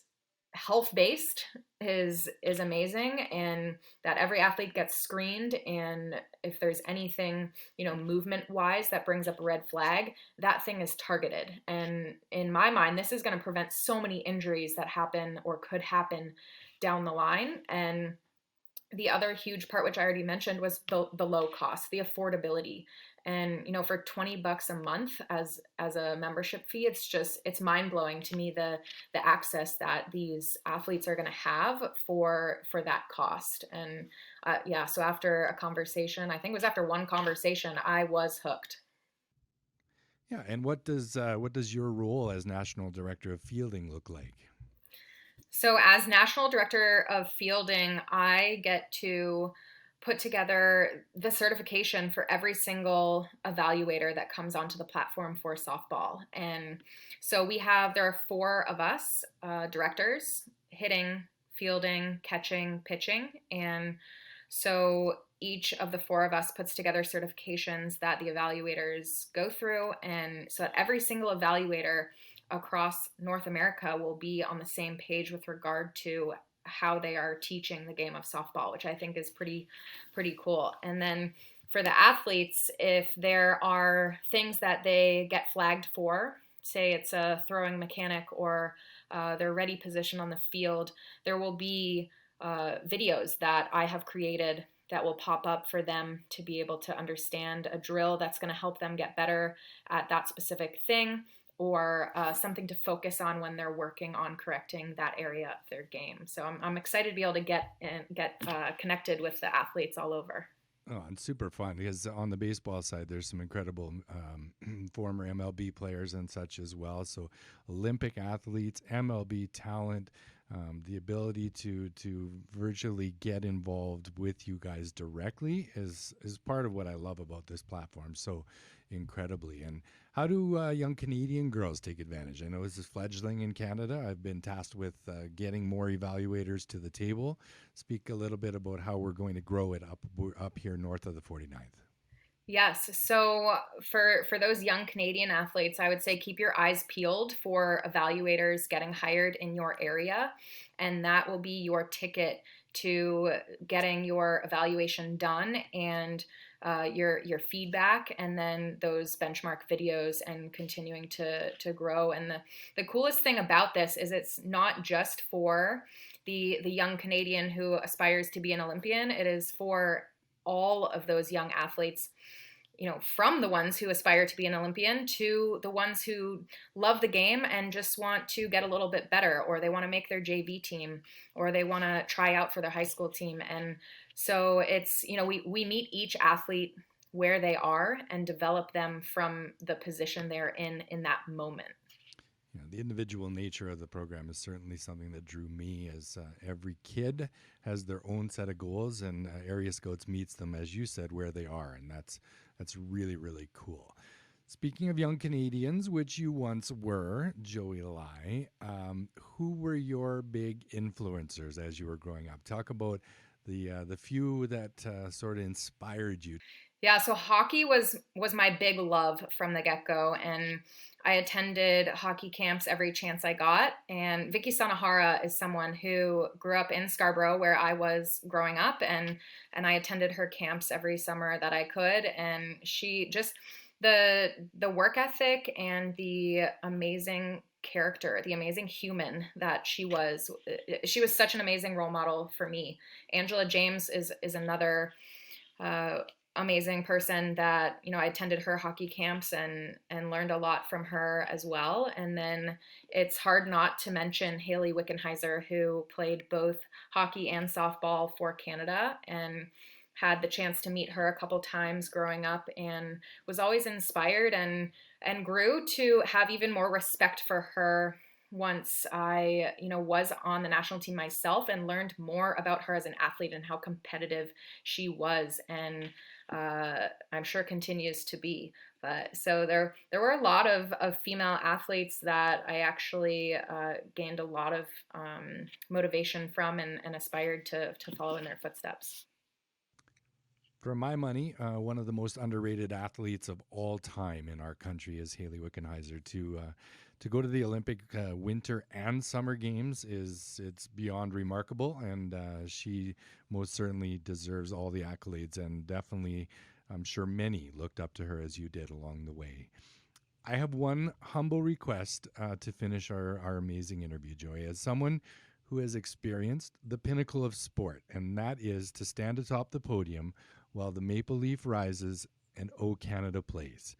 health based is amazing, and that every athlete gets screened, and if there's anything movement wise that brings up a red flag, that thing is targeted. And in my mind, this is going to prevent so many injuries that happen or could happen down the line. And the other huge part, which I already mentioned, was the low cost, the affordability. And for $20 a month as a membership fee, it's mind blowing to me, the access that these athletes are going to have for that cost. And so after a conversation, I think it was after one conversation, I was hooked. Yeah, and what does your role as national director of fielding look like? So, as National Director of Fielding, I get to put together the certification for every single evaluator that comes onto the platform for softball. And so there are four of us, directors: hitting, fielding, catching, pitching. And so each of the four of us puts together certifications that the evaluators go through, and so that every single evaluator across North America will be on the same page with regard to how they are teaching the game of softball, which I think is pretty cool. And then for the athletes, if there are things that they get flagged for, say it's a throwing mechanic or their ready position on the field, there will be videos that I have created that will pop up for them to be able to understand a drill that's going to help them get better at that specific thing, or something to focus on when they're working on correcting that area of their game. So I'm excited to be able to get connected with the athletes all over. Oh, and super fun, because on the baseball side, there's some incredible former MLB players and such as well. So Olympic athletes, MLB talent, the ability to virtually get involved with you guys directly is part of what I love about this platform so incredibly. And how do young Canadian girls take advantage? I know this is fledgling in Canada. I've been tasked with getting more evaluators to the table. Speak a little bit about how we're going to grow it up here north of the 49th. Yes. So for those young Canadian athletes, I would say keep your eyes peeled for evaluators getting hired in your area, and that will be your ticket to getting your evaluation done and your feedback, and then those benchmark videos, and continuing to grow. And the coolest thing about this is it's not just for the young Canadian who aspires to be an Olympian. It is for all of those young athletes, from the ones who aspire to be an Olympian to the ones who love the game and just want to get a little bit better, or they want to make their JV team, or they want to try out for their high school team. And so it's, we meet each athlete where they are and develop them from the position they're in that moment. The individual nature of the program is certainly something that drew me, as every kid has their own set of goals, and Area Scouts meets them, as you said, where they are, and that's really, really cool. Speaking of young Canadians, which you once were, Joey Lai, who were your big influencers as you were growing up? Talk about the few that sort of inspired you. Yeah, so hockey was my big love from the get-go, and I attended hockey camps every chance I got. And Vicky Sanahara is someone who grew up in Scarborough where I was growing up, and I attended her camps every summer that I could. And she just the work ethic and the amazing character, the amazing human that she was such an amazing role model for me. Angela James is another uh, amazing person that I attended her hockey camps and learned a lot from her as well. And then it's hard not to mention Haley Wickenheiser, who played both hockey and softball for Canada, and had the chance to meet her a couple times growing up, and was always inspired and grew to have even more respect for her once I, was on the national team myself and learned more about her as an athlete and how competitive she was, and I'm sure continues to be. But so there were a lot of female athletes that I actually gained a lot of motivation from and aspired to follow in their footsteps. For my money, one of the most underrated athletes of all time in our country is Haley Wickenheiser. To go to the Olympic Winter and Summer Games it's beyond remarkable, and she most certainly deserves all the accolades. And definitely, I'm sure many looked up to her as you did along the way. I have one humble request to finish our amazing interview, Joy, as someone who has experienced the pinnacle of sport, and that is to stand atop the podium while the Maple Leaf rises and O Canada plays.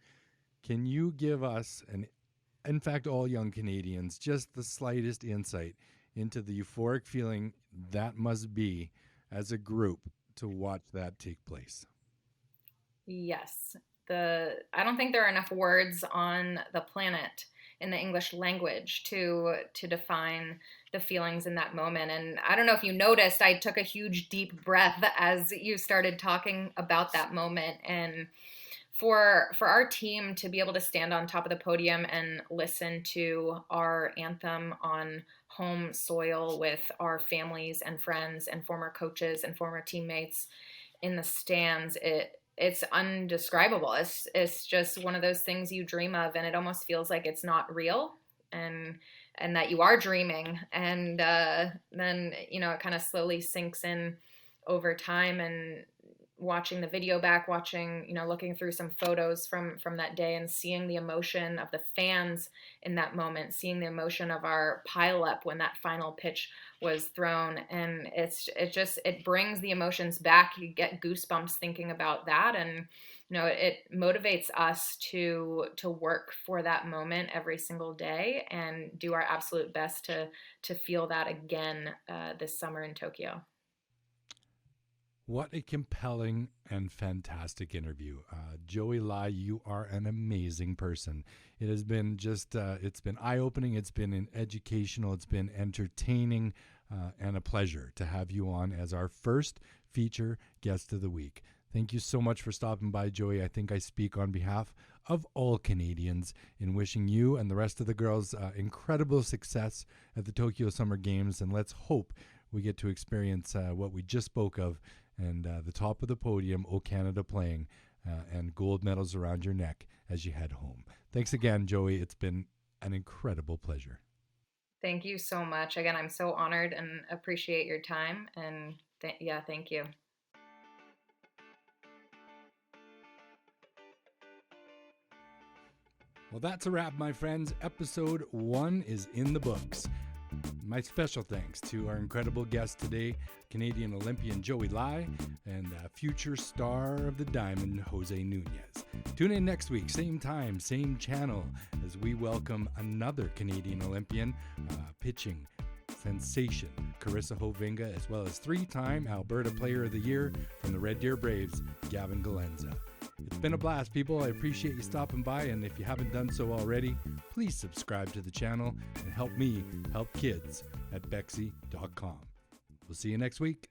Can you give us, and in fact all young Canadians, just the slightest insight into the euphoric feeling that must be as a group to watch that take place? Yes. I don't think there are enough words on the planet in the English language to define the feelings in that moment. And I don't know if you noticed, I took a huge deep breath as you started talking about that moment. And for our team to be able to stand on top of the podium and listen to our anthem on home soil with our families and friends and former coaches and former teammates in the stands, it's undescribable. It's just one of those things you dream of, and it almost feels like it's not real, and that you are dreaming. And then it kind of slowly sinks in over time, and watching the video back, looking through some photos from that day, and seeing the emotion of the fans in that moment, seeing the emotion of our pileup when that final pitch was thrown. And it brings the emotions back. You get goosebumps thinking about that. And it motivates us to work for that moment every single day and do our absolute best to feel that again this summer in Tokyo. What a compelling and fantastic interview. Joey Lai, you are an amazing person. It has been it's been eye-opening, it's been educational, it's been entertaining, and a pleasure to have you on as our first feature guest of the week. Thank you so much for stopping by, Joey. I think I speak on behalf of all Canadians in wishing you and the rest of the girls incredible success at the Tokyo Summer Games, and let's hope we get to experience what we just spoke of, and the top of the podium, O Canada playing, and gold medals around your neck as you head home. Thanks again, Joey. It's been an incredible pleasure. Thank you so much. Again, I'm so honored and appreciate your time. And thank you. Well, that's a wrap, my friends. Episode 1 is in the books. My special thanks to our incredible guest today, Canadian Olympian Joey Lai, and future star of the Diamond, Jose Nunez. Tune in next week, same time, same channel, as we welcome another Canadian Olympian, pitching sensation Carissa Hovinga, as well as 3-time Alberta Player of the Year from the Red Deer Braves, Gavin Galenza. It's been a blast, people. I appreciate you stopping by, and if you haven't done so already, please subscribe to the channel and help me help kids at Bekksy.com. We'll see you next week.